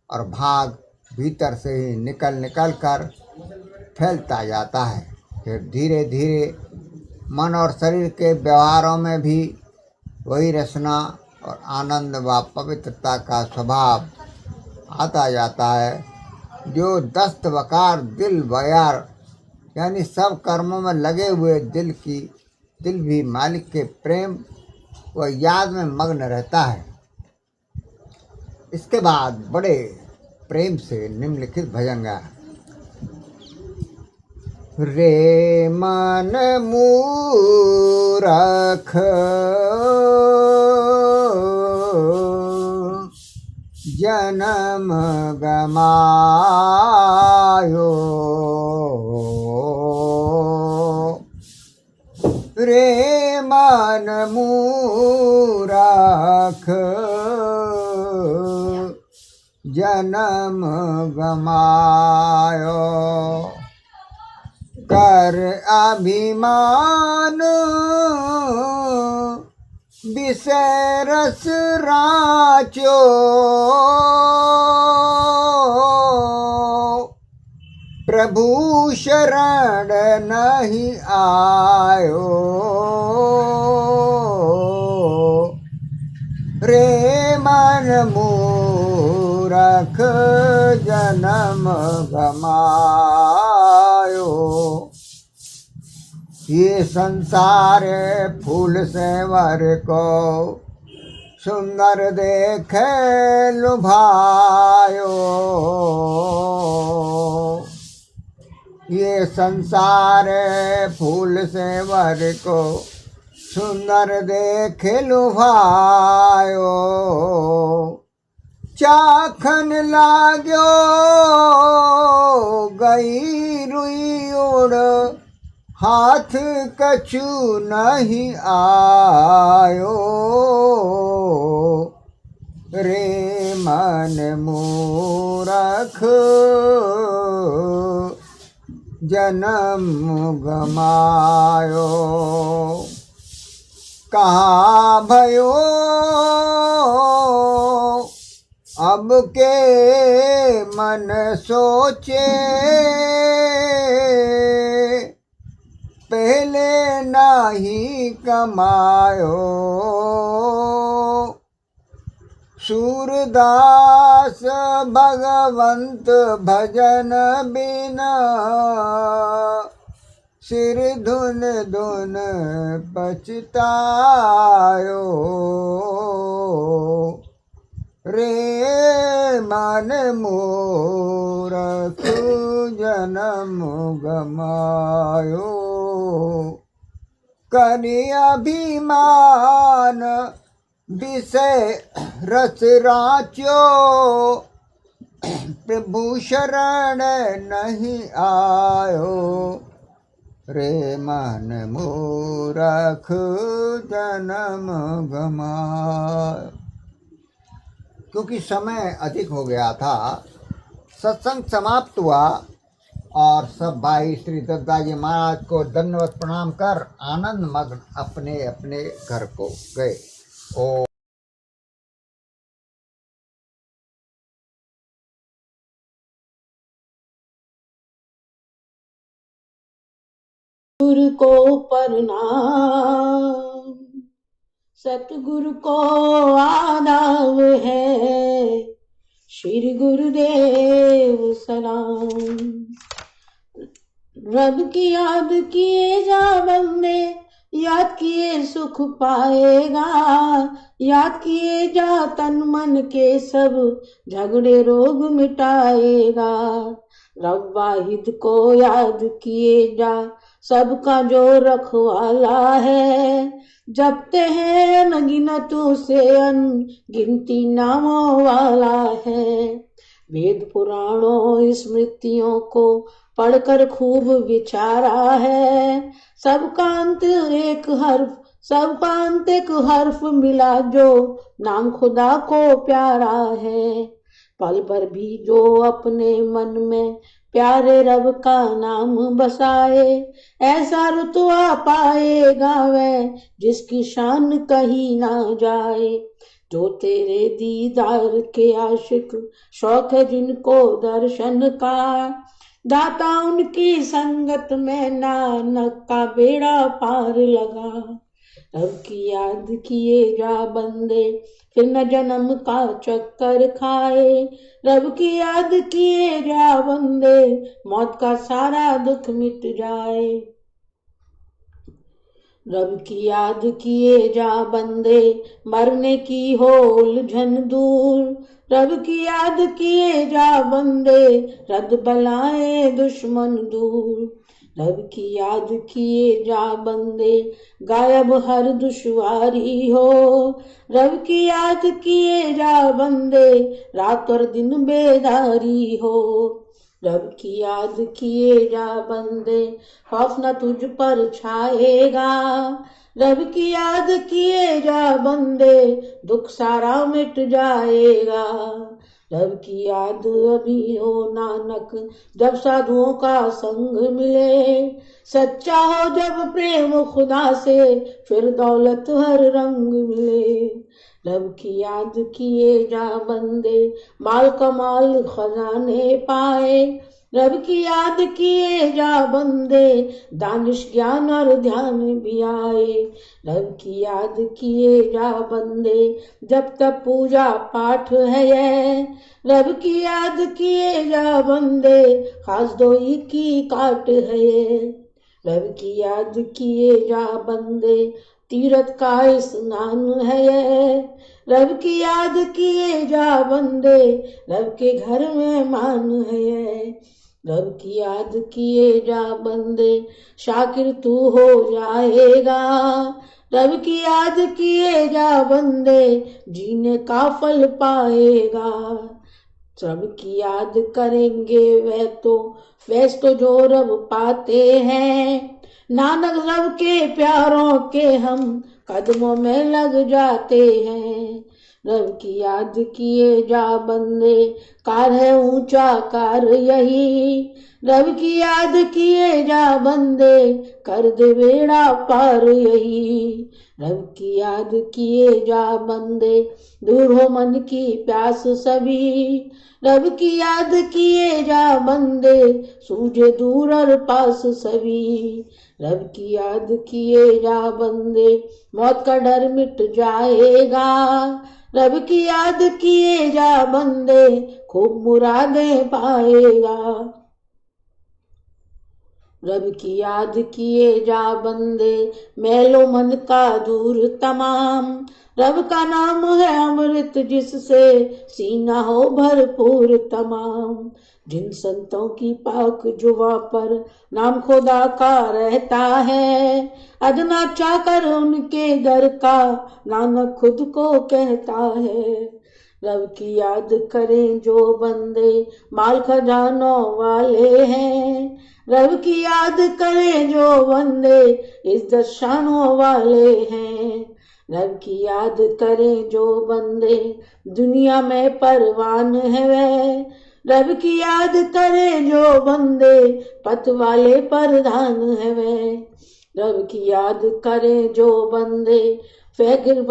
और भाग भीतर से ही निकल कर फैलता जाता है। फिर धीरे धीरे मन और शरीर के व्यवहारों में भी वही रसना और आनंद व पवित्रता का स्वभाव आता जाता है, जो दस्त वकार दिल बयार यानी सब कर्मों में लगे हुए दिल भी मालिक के प्रेम व याद में मग्न रहता है। इसके बाद बड़े प्रेम से निम्नलिखित भजन गाया। रे मन मूरख जन्म गमायो, रे मन मूरख जन्म गमायो, कर अभिमान विषय रस राचो, प्रभु शरण नहीं आयो, रे मन मूरख जन्म गमायो। ये संसार फूल से वर को सुंदर देखे लुभायो, ये संसार फूल से वर को सुंदर देखे लुभायो, चाखन लाग्यो गई रुई उड़, हाथ कछु नहीं आयो, रे मन मूरख जन्म गमायो। कहाँ भयो अब के मन सोचे, पहले नाही कमायो, सूरदास भगवंत भजन बिना, सिर धुन धुन पछतायो, रे मन मूरख जन्म गमायो, करि अभिमान विषय रस राचो, प्रभु शरण नहीं आयो, रे मन मूरख जन्म गमायो। क्योंकि समय अधिक हो गया था, सत्संग समाप्त हुआ और सब भाई श्री दत्ताजी महाराज को दंडवत प्रणाम कर आनंद मग्न अपने अपने घर को गए। ओ गुरु को प्रणाम, सतगुरु को आदाब है, श्री गुरुदेव सलाम। रब की याद किए जा बंदे, याद किए सुख पाएगा, याद किए जा तन मन के सब झगड़े रोग मिटाएगा। रब वाहिद को याद किए जा, सबका जो रखवाला है, जपते हैं न गिनतों से गिनती नामों वाला है। वेद पुराणों स्मृतियों को पढ़कर खूब विचारा है, सबका अंत एक हर्फ सबका अंत एक हर्फ मिला जो नाम खुदा को प्यारा है। पल भर भी जो अपने मन में प्यारे रब का नाम बसाए, ऐसा रुतबा पाएगा वह जिसकी शान कहीं ना जाए। जो तेरे दीदार के आशिक शौक है जिनको दर्शन का, दाता उनकी संगत में नानक का बेड़ा पार लगा। रब की याद किए जा बंदे फिर न जन्म का चक्कर खाए, रब की याद किए जा बंदे मौत का सारा दुख मिट जाए। रब की याद किए जा बंदे मरने की हो उलझन दूर, रब की याद किए जा बंदे रद बलाए दुश्मन दूर। रब की याद किए जा बंदे गायब हर दुश्वारी हो, रब की याद किए जा बंदे रात और दिन बेदारी हो। रब की याद किए जा बंदे खौफ न तुझ पर छाएगा, रब की याद किए जा बंदे दुख सारा मिट जाएगा। रब की याद अभी हो नानक जब साधुओं का संग मिले, सच्चा हो जब प्रेम खुदा से फिर दौलत हर रंग मिले। रब की याद किए जा बंदे माल कमाल खजाने पाए, रब की याद किए जा बंदे दानिश ज्ञान और ध्यान भी आए। रब की याद किए जा बंदे जब तक पूजा पाठ है ये, रब की याद किए जा बंदे खास दोई की काट है ये। रब की याद किए जा बंदे तीरथ का स्नान है ये, रब की याद किए जा बंदे रब के घर में मान है ये। रब की याद किए जा बंदे शाकिर तू हो जाएगा, रब की याद किए जा बंदे जीने का फल पाएगा। रब की याद करेंगे वह तो फैज तो जो रब पाते हैं, नानक रब के प्यारों के हम कदमों में लग जाते हैं। रब की याद किए जा बंदे कार है ऊंचा कार यही, रब की याद किए जा बंदे कर दे बेड़ा पार यही। रब की याद किए जा बंदे दूर हो मन की प्यास सभी, रब की याद किए जा बंदे सूझे दूर और पास सभी। रब की याद किए जा बंदे मौत का डर मिट जाएगा, रब की याद किए जा बंदे खूब मुरादें पाएगा। रब की याद किए जा बंदे मैलो मन का दूर तमाम, रब का नाम है अमृत जिससे सीना हो भरपूर तमाम। जिन संतों की पाक जुबा पर नाम खुदा का रहता है, अदना चाकर उनके दर का नानक खुद को कहता है। रब की याद करें जो बंदे माल खजानों वाले हैं, रब की याद करें जो बंदे इज्जत शानों वाले हैं। रब की याद करें जो बंदे दुनिया में परवान है वह, रब की याद करें जो बंदे पत वाले प्रधान है वह। रब की याद करें जो बंदे फकीर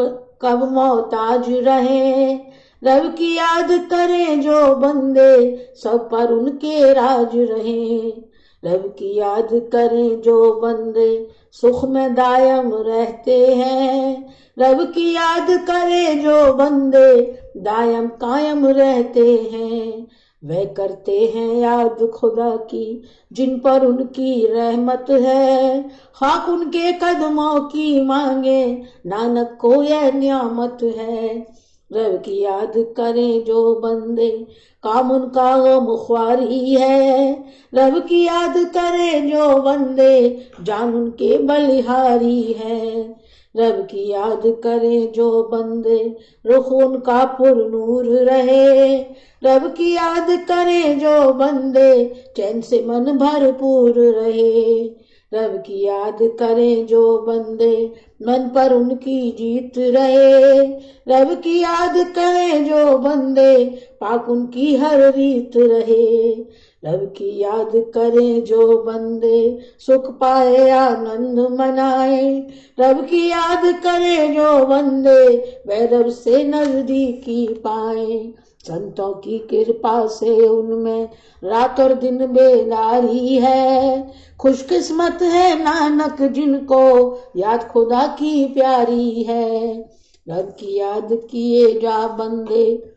कब मोहताज रहे, रब की याद करें जो बंदे सब पर उनके राज रहे। रब की याद करें जो बंदे सुख में दायम रहते हैं, रब की याद करें जो बंदे दायम कायम रहते हैं। वह करते हैं याद खुदा की जिन पर उनकी रहमत है, खाक उनके कदमों की मांगे नानक को यह नियामत है। रब की याद करें जो बंदे काम उनका मुख्वारी है, रब की याद करें जो बंदे जान उनके बलिहारी है। रब की याद करें जो बंदे रुख उनका पुरनूर रहे, रब की याद करें जो बंदे चैन से मन भरपूर रहे। रब की याद करें जो बंदे मन पर उनकी जीत रहे। रब की याद करें जो बंदे पाक उनकी हर रीत रहे। रब की याद करें जो बंदे सुख पाए आनंद मनाए। रब की याद करें जो बंदे वह रब से नजदीकी पाए। संतों की कृपा से उनमें रात और दिन बेदारी है। खुशकिस्मत है नानक जिनको याद खुदा की प्यारी है। रब की याद किए जा बंदे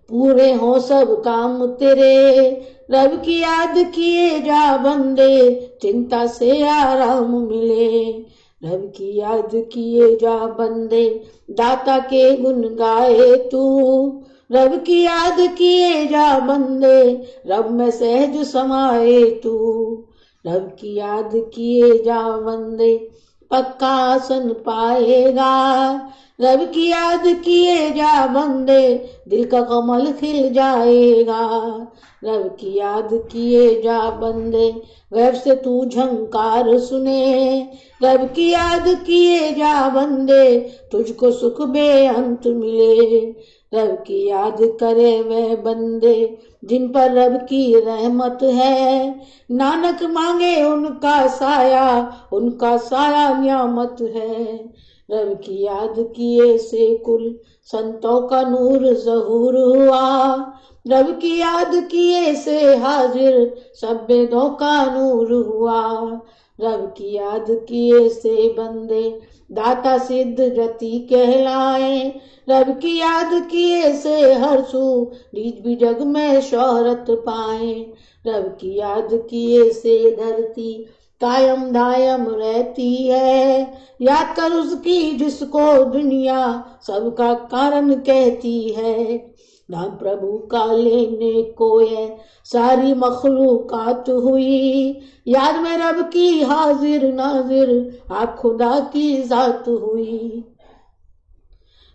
पूरे हो सब काम तेरे। रब की याद किए जा बंदे चिंता से आराम मिले। रब की याद किए जा बंदे दाता के गुण गाए तू। रब की याद किए जा बंदे रब में सहज समाए तू। रब की याद किए जा बंदे पक्का आसन पाएगा। रब की याद किए जा बंदे दिल का कमल खिल जाएगा। रब की याद किए जा बंदे गैब से तू झंकार सुने। रब की याद किए जा बंदे तुझको सुख बेअंत मिले। रब की याद करे वे बंदे जिन पर रब की रहमत है। नानक मांगे उनका साया नियामत है। रब की याद किए से कुल संतों का नूर ज़हूर हुआ। रब की याद किए से हाजिर सब वेदों का नूर हुआ। रब की याद किए से बंदे दाता सिद्ध जति कहलाए। रब की याद किए से हर सू नीच भी जग में शोहरत पाए। रब की याद किए से धरती कायम दायम रहती है। याद कर उसकी जिसको दुनिया सबका कारण कहती है। नाम प्रभु का लेने को ये सारी मखलूकात हुई। याद में रब की हाजिर नाजिर आप खुदा की जात हुई।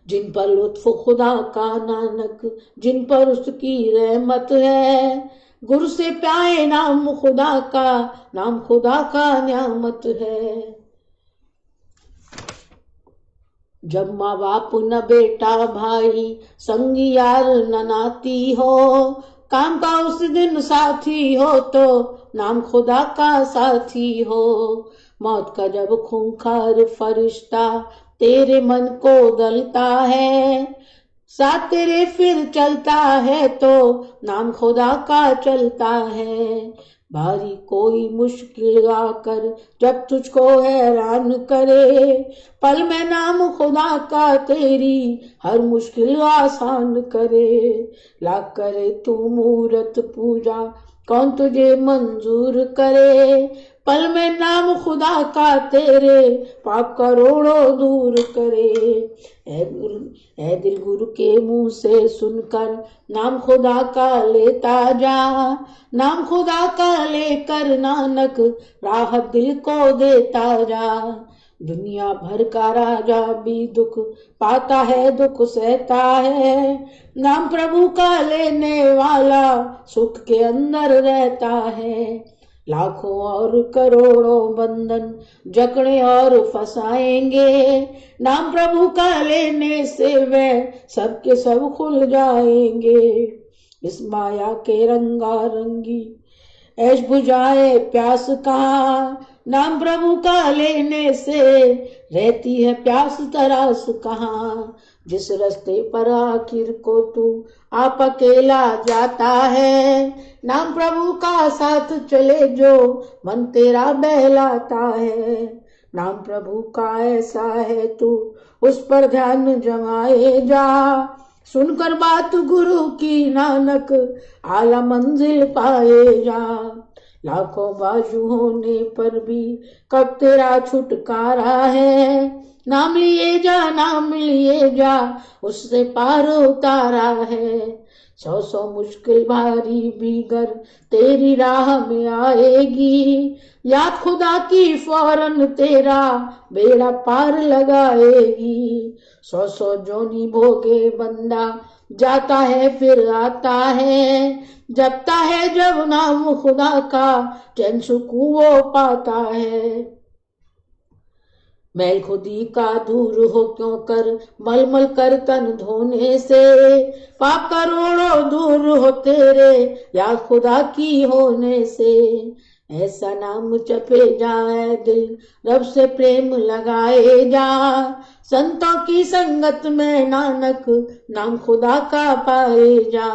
जिन पर लुत्फ खुदा का नानक जिन पर उसकी रहमत है। गुरु से पाए नाम खुदा का नियामत है। जब माँ बाप न बेटा भाई संगी यार न नाती हो। काम का उस दिन साथी हो तो नाम खुदा का साथी हो। मौत का जब खूंखार फरिश्ता तेरे मन को गलता है। साथ तेरे फिर चलता है तो नाम खुदा का चलता है। भारी कोई मुश्किल आकर जब तुझको हैरान करे। पल में नाम खुदा का तेरी हर मुश्किल आसान करे। लाख करे तू मूरत पूजा कौन तुझे मंजूर करे। पल में नाम खुदा का तेरे पाप करोड़ों दूर करे। ऐ दिल गुरु के मुंह से सुनकर नाम खुदा का लेता जा। नाम खुदा का लेकर नानक राहत दिल को देता जा। दुनिया भर का राजा भी दुख पाता है दुख सहता है। नाम प्रभु का लेने वाला सुख के अंदर रहता है। लाखों और करोड़ों बंधन जकड़े और फंसाएंगे। नाम प्रभु का लेने से वे सबके सब खुल जाएंगे। इस माया के रंगारंगी ऐश बुझाए प्यास कहाँ। नाम प्रभु का लेने से रहती है प्यास तरास कहाँ। जिस रास्ते पर आखिर को तू आप अकेला जाता है। नाम प्रभु का साथ चले जो मन तेरा बहलाता है। नाम प्रभु का ऐसा है तू उस पर ध्यान जमाए जा। सुनकर बात गुरु की नानक आला मंजिल पाए जा। लाखों बाजू होने पर भी कब तेरा छुटकारा है। नाम लिए जा उससे पार उतारा है। 100 मुश्किल भारी भी घर तेरी राह में आएगी, याद खुदा की फौरन तेरा बेड़ा पार लगाएगी। 100 जोनी भोगे बंदा जाता है फिर आता है, जपता है जब नाम खुदा का चैन सुकून वो पाता है। मैल खुदी का दूर हो क्यों कर मलमल कर तन धोने से, पाप करोड़ों दूर हो तेरे याद खुदा की होने से। ऐसा नाम जपे जाए दिल रब से प्रेम लगाए जा, संतों की संगत में नानक नाम खुदा का पाए जा।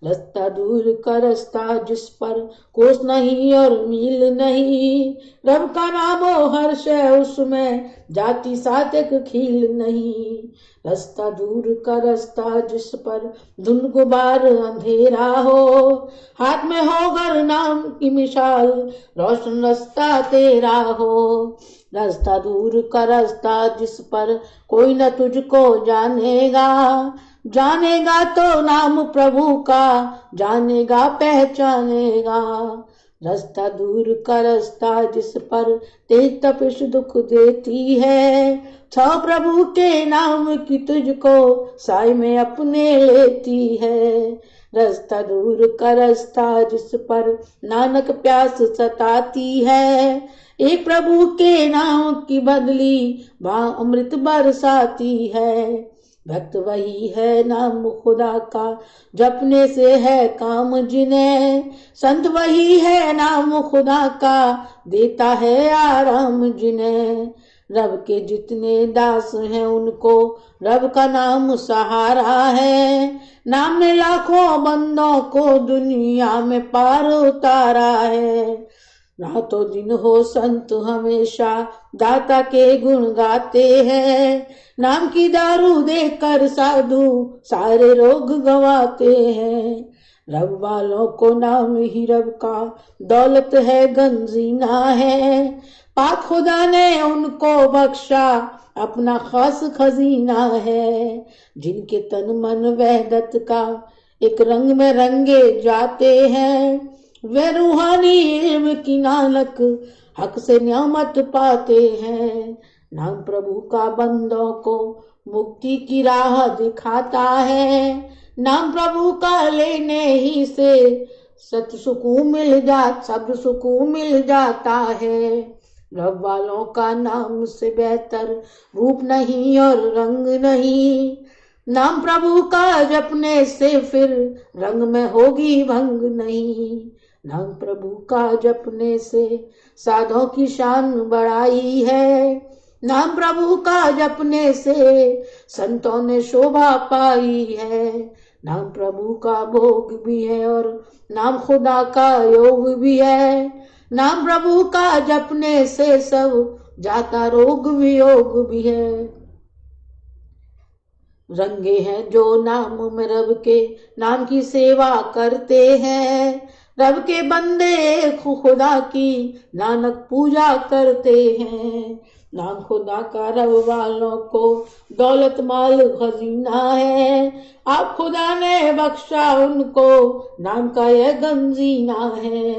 रास्ता दूर का रास्ता जिस पर कोस नहीं और मील नहीं, रब का नामो हर्ष है उसमें जाति साथ एक खील नहीं। रास्ता दूर का रास्ता जिस पर धुंध गुबार अंधेरा हो, हाथ में हो गर नाम की मिसाल रोशन रास्ता तेरा हो। रास्ता दूर का रास्ता जिस पर कोई न तुझको जानेगा, जानेगा तो नाम प्रभु का जानेगा पहचानेगा। रास्ता दूर का रास्ता जिस पर तेज तपिश दुख देती है, छाव प्रभु के नाम की तुझको साय में अपने लेती है। रास्ता दूर का रास्ता जिस पर नानक प्यास सताती है, एक प्रभु के नाम की बदली वहाँ अमृत बरसाती है। भक्त वही है नाम खुदा का जपने से है काम जिन्हें, संत वही है नाम खुदा का देता है आराम जिन्हें। रब के जितने दास हैं उनको रब का नाम सहारा है, नाम ने लाखों बंदों को दुनिया में पार उतारा है। रातों दिन हो संत हमेशा दाता के गुण गाते हैं, नाम की दारू देकर साधु सारे रोग गवाते हैं। रब वालों को नाम ही रब का दौलत है गंजीना है, पाक खुदा ने उनको बख्शा अपना खास खजीना है। जिनके तन मन वहदत का एक रंग में रंगे जाते हैं, वे रूहानी इल्म की नानक हक से नियामत पाते हैं। नाम प्रभु का बंदों को मुक्ति की राह दिखाता है, नाम प्रभु का लेने ही से सब सुकून मिल जाता है। रब वालों का नाम से बेहतर रूप नहीं और रंग नहीं, नाम प्रभु का जपने से फिर रंग में होगी भंग नहीं। नाम प्रभु का जपने से साधों की शान बढ़ाई है, नाम प्रभु का जपने से संतों ने शोभा पाई है। नाम प्रभु का भोग भी है और नाम खुदा का योग भी है, नाम प्रभु का जपने से सब जाता रोग वियोग भी है। रंगे हैं जो नाम में रब के नाम की सेवा करते हैं, रब के बंदे खुदा की नानक पूजा करते हैं। नाम खुदा का रब वालों को दौलत माल खजीना है, आप खुदा ने बख्शा उनको नाम का यह गंजीना है।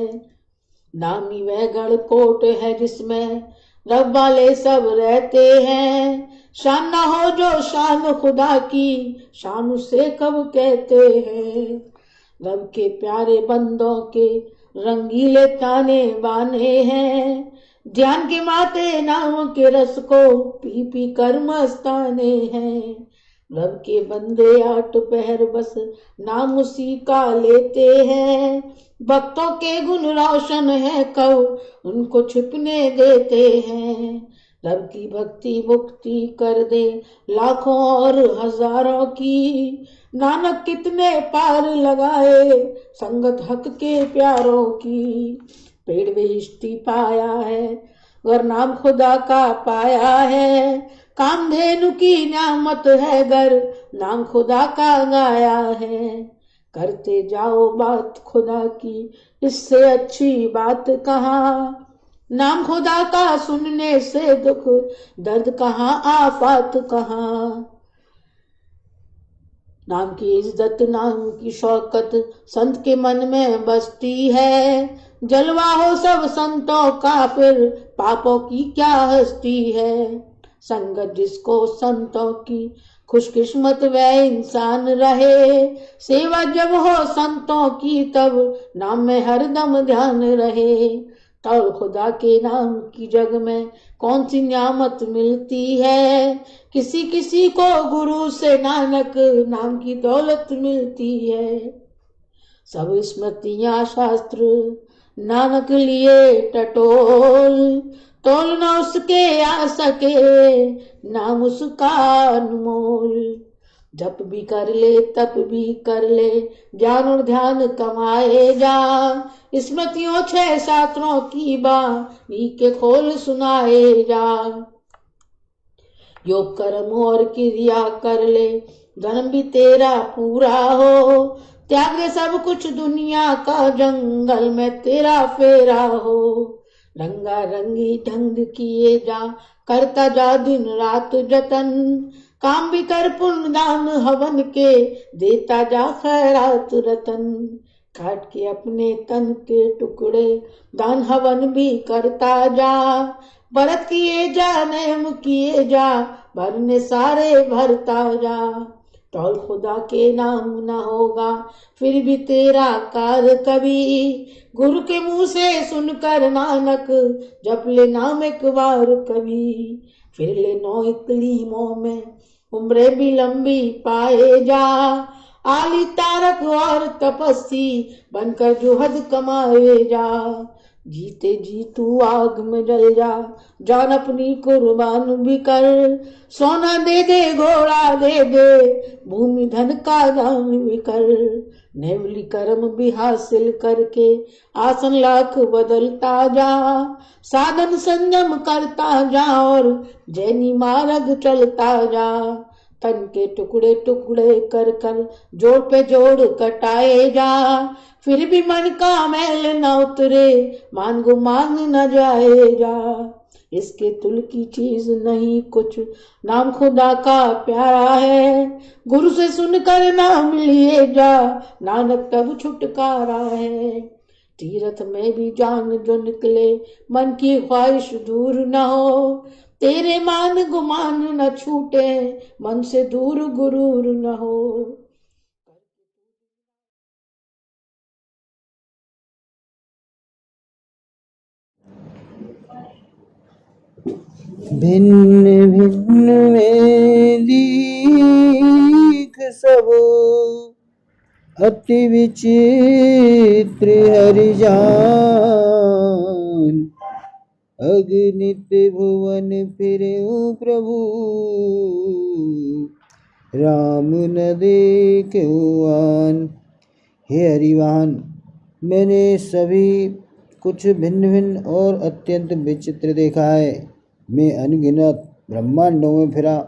नामी वह गढ़ कोट है जिसमें रब वाले सब रहते हैं, शान न हो जो शान खुदा की शान उसे कब कहते हैं। रब के प्यारे बंदों के रंगीले ताने बाने हैं, ध्यान के माते नाम के रस को पी पी कर मस्ताने हैं। रब के बंदे आठ पहर बस नाम उसी का लेते हैं, भक्तों के गुण रोशन है कब उनको छिपने देते हैं। रब की भक्ति मुक्ति कर दे लाखों और हजारों की, नानक कितने पार लगाए संगत हक के प्यारों की। पेड़ बेहिश्ती पाया है गर नाम खुदा का पाया है, कामधेनु की नियामत है गर नाम खुदा का गाया है। करते जाओ बात खुदा की इससे अच्छी बात कहाँ, नाम खुदा का सुनने से दुख दर्द कहाँ आफत कहाँ। नाम की इज्जत नाम की शौकत संत के मन में बसती है। जलवा हो सब संतों का फिर पापों की क्या हस्ती है। संगत जिसको संतों की खुशकिस्मत वह इंसान रहे। सेवा जब हो संतों की तब नाम में हरदम ध्यान रहे। तो खुदा के नाम की जग में कौन सी नियामत मिलती है। किसी किसी को गुरु से नानक नाम की दौलत मिलती है। सब स्मृतियां शास्त्र नानक लिए टटोल। तोल न उसके आ सके नाम उसका अनमोल। जप भी कर ले तप भी कर ले ज्ञान और ध्यान कमाए जा। स्मृतियों 6 शास्त्रों की बानी के खोल सुनाए जा। योग कर्म और क्रिया कर ले जन्म भी तेरा पूरा हो। त्याग दे सब कुछ दुनिया का जंगल में तेरा फेरा हो। रंगा रंगी ढंग किए जा करता जा दिन रात जतन। काम भी कर पुण्य दान हवन के देता जा खैरात रतन। काट के अपने तन के टुकड़े दान हवन भी करता जा। व्रत किए जा नेम किए जा भरने सारे भरता जा। टोल खुदा के नाम न होगा फिर भी तेरा कार कभी। गुरु के मुंह से सुनकर नानक जप ले नाम एक बार कभी। फिर ले 9 इकलीमों में उम्रें भी लंबी पाए जा। आली तारक और तपस्वी बनकर जो हद कमाए जा। जीते जी तू आग में जल जा जान अपनी कुर्बान भी कर। सोना दे दे घोड़ा दे दे भूमि धन का दान भी कर। नेवली कर्म भी हासिल करके आसन लाख बदलता जा। साधन संयम करता जा और जैनी मार्ग चलता जा। तन के टुकड़े टुकड़े कर कर जोड़ पे जोड़ कटाए जा। फिर भी मन का मैल न उतरे मान गुमान न जाए जा। इसके तुल की चीज नहीं कुछ नाम खुदा का प्यारा है। गुरु से सुनकर नाम लिए जा नानक तब छुटकारा है। तीरथ में भी जान जो निकले मन की ख्वाहिश दूर न हो। तेरे मान गुमान न छूटे मन से दूर गुरूर न हो। भिन्न भिन्न में दीख सब अति विचित्र हरिजान। अगणित भुवन फिरे प्रभु राम न देखे आन। हे हरिवान, मैंने सभी कुछ भिन्न भिन्न और अत्यंत विचित्र देखा है। मैं अनगिनत ब्रह्मांडों में फिरा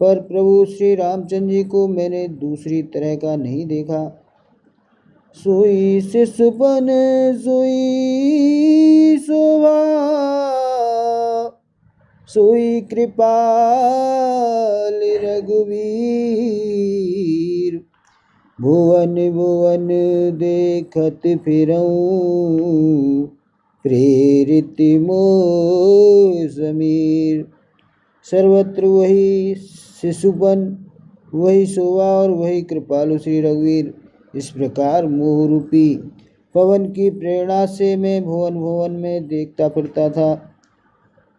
पर प्रभु श्री रामचंद्र जी को मैंने दूसरी तरह का नहीं देखा। सोई शिशुपन सोई शोभा सोई कृपाल रघुवीर। भुवन भुवन देखत फिरऊं प्रेरित मोह समीर। सर्वत्र वही शिशुपन वही शोभा और वही कृपालु श्री रघुवीर। इस प्रकार मोह रूपी पवन की प्रेरणा से मैं भुवन भुवन में देखता फिरता था।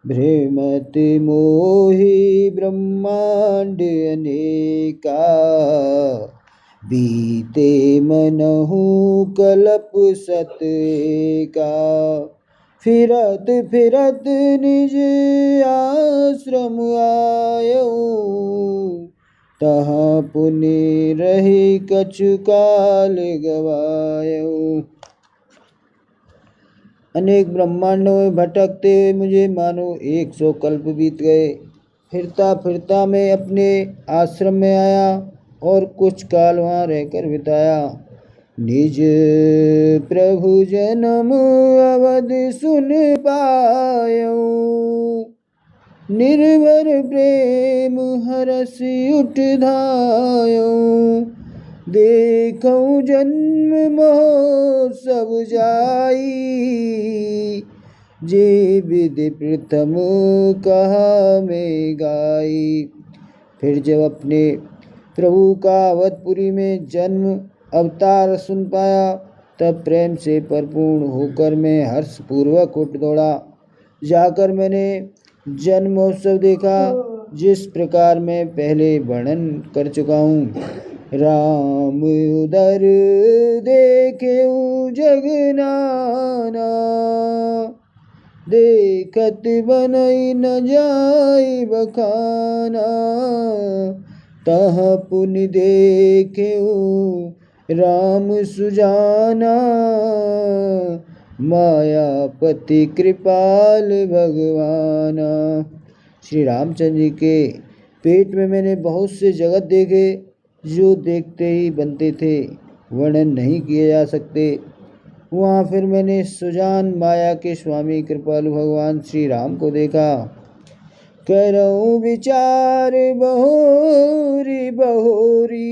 भ्रमत मोहि ब्रह्मांड अनेका बीते मनहु कल्प सत एका। फिरत फिरत निज आश्रम आयऊ तहाँ पुनि रही कछु काल गवायऊ। अनेक ब्रह्मांडों में भटकते हुए मुझे मानो 100 कल्प बीत गए। फिरता फिरता मैं अपने आश्रम में आया और कुछ काल वहाँ रहकर बिताया। निज प्रभु जन्म अवध सुन पायऊ निर्भर प्रेम हरस उठ धायो, देखऊं जन्म महोत्सव जाई, जे विधि प्रथम कहा में गाई। फिर जब अपने प्रभु का अवधपुरी में जन्म अवतार सुन पाया, तब प्रेम से परिपूर्ण होकर मैं हर्षपूर्वक उठ दौड़ा। जाकर मैंने जन्म महोत्सव देखा, जिस प्रकार मैं पहले वर्णन कर चुका हूँ। राम उदर देखेऊ जगनाना, देखत बनई न जाई बखाना, तह पुनि देखेऊ राम सुजाना, मायापति कृपाल भगवाना। श्री रामचंद्र जी के पेट में मैंने बहुत से जगत देखे, जो देखते ही बनते थे, वर्णन नहीं किए जा सकते। वहाँ फिर मैंने सुजान माया के स्वामी कृपालु भगवान श्री राम को देखा। करऊं विचार बहोरी बहोरी,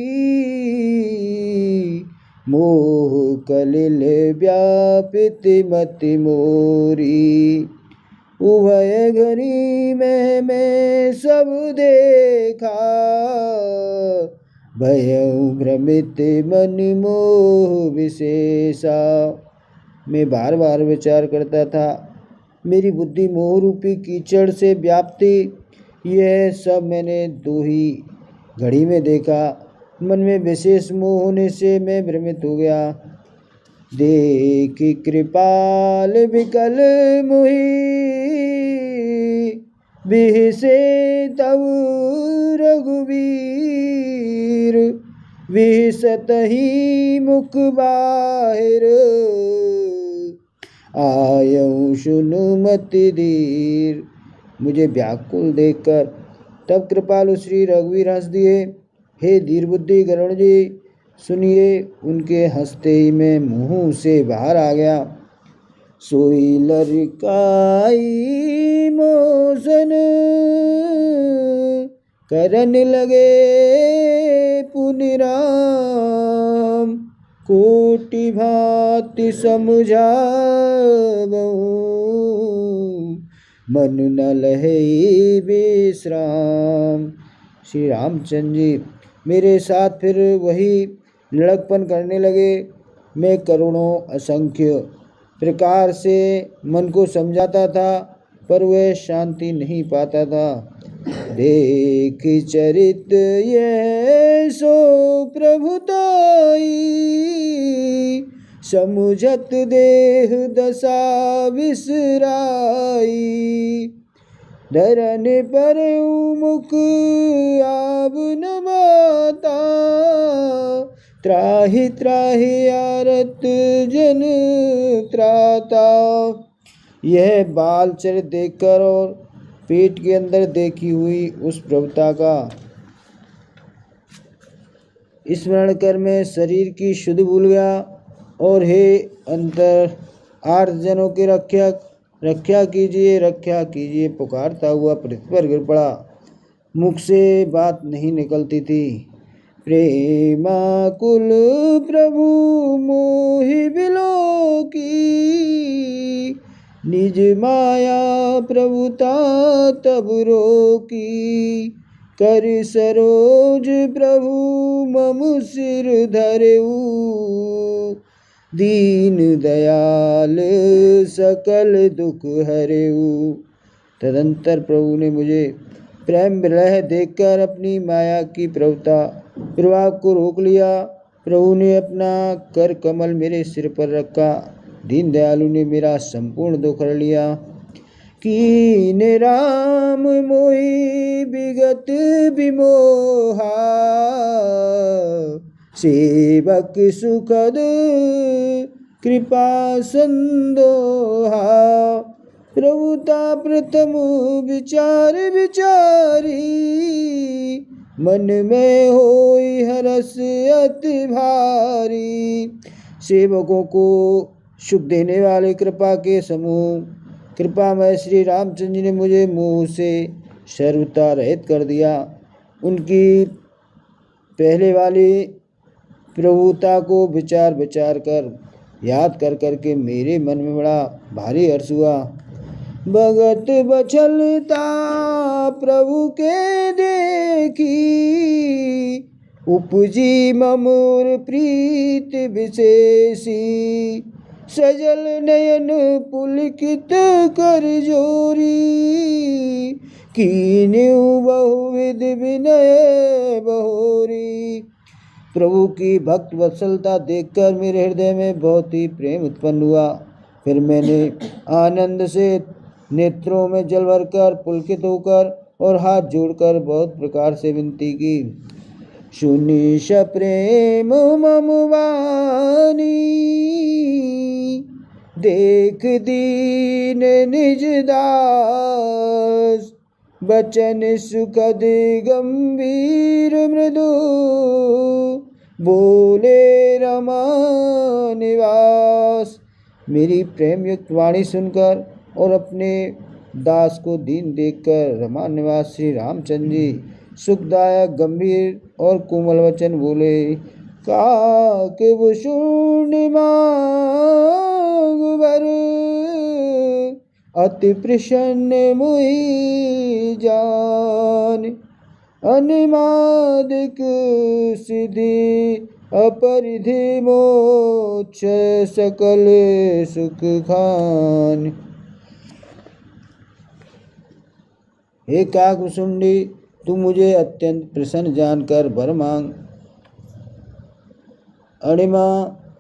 मोह कलिल व्यापित मति मोरी, उभय घरी में मैं सब देखा, भयऊ भ्रमित मन मोह विशेषा। मैं बार बार विचार करता था, मेरी बुद्धि मोह रूपी कीचड़ से व्याप्ति, यह सब मैंने दो ही घड़ी में देखा। मन में विशेष मोह होने से मैं भ्रमित हो गया। देख कृपाल विकल मोही, बिहसे तब रघुवीर, विहसत ही मुख बाहिर, आयऊ सुनु मति धीर। मुझे व्याकुल देखकर तब कृपालु श्री रघुवीर हंस दिए। हे धीर बुद्धि गरुण जी, सुनिए। उनके हंसते ही मैं मुँह से बाहर आ गया। सोई लरिकाई मोसन, करन लगे पुनि राम, कोटि भांति समझावऊं, मन न लहे विश्राम। श्री रामचंद्र जी मेरे साथ फिर वही लड़कपन करने लगे। मैं करोड़ों असंख्य प्रकार से मन को समझाता था, पर वह शांति नहीं पाता था। देख चरित ये सो प्रभुताई, समुझत देह दशा विसराई, धरन पर मुख आब न बाता, त्राहि त्राहि आरत जन त्राता। यह बाल चरित देखकर और पेट के अंदर देखी हुई उस प्रभुता का स्मरण कर मैं शरीर की शुद्ध भूल गया और हे अंतर आर्त जनों के रक्षा कीजिए पुकारता हुआ पृथ्वी पर गिर पड़ा। मुख से बात नहीं निकलती थी। प्रेमाकुल प्रभु मोहि बिलो की, निज माया प्रभुता तब रोकी, कर सरोज प्रभु मम सिर धरेऊ, दीन दयाल सकल दुख हरेऊ। तदंतर प्रभु ने मुझे प्रेम विलह देखकर अपनी माया की प्रभाव को रोक लिया। प्रभु ने अपना कर कमल मेरे सिर पर रखा। दीन दयालु ने मेरा संपूर्ण दुख हर लिया। कीन राम मोहि विगत विमोहा, सेवक सुखद कृपा संदोहा, प्रभुता प्रथम विचार विचारी, मन में होई हरस अति भारी। सेवकों को सुख देने वाले कृपा के समूह कृपामय श्री रामचंद्र जी ने मुझे मुँह से सर्वता रहित कर दिया। उनकी पहले वाली प्रभुता को विचार विचार कर याद कर करके मेरे मन में बड़ा भारी हर्ष हुआ। भगत बछलता प्रभु के देखी, उपजी ममोर प्रीत विशेषी। सजल नयन पुलकित कर जोरी, कीन्यु बहुविध विनय बहोरी। प्रभु की भक्त वत्सलता देखकर मेरे हृदय में बहुत ही प्रेम उत्पन्न हुआ। फिर मैंने आनंद से नेत्रों में जल भरकर पुलकित होकर और हाथ जोड़कर बहुत प्रकार से विनती की। सुनिश प्रेम मम वाणी, देख दीन निज दास। बचन सुखद गंभीर मृदु, बोले रमा निवास। मेरी प्रेम युक्त वाणी सुनकर और अपने दास को दीन देखकर रमा निवास श्री रामचंद्र जी सुखदायक गंभीर और कोमल वचन बोले। काक भूषण मांग बर, अति प्रसन्न मुहि जान। अनिमादिक सिद्धि अपरिधि मोक्ष, सकल सुख खान। हे काकभूषुंडी, तू मुझे अत्यंत प्रसन्न जानकर वर मांग। अणिमा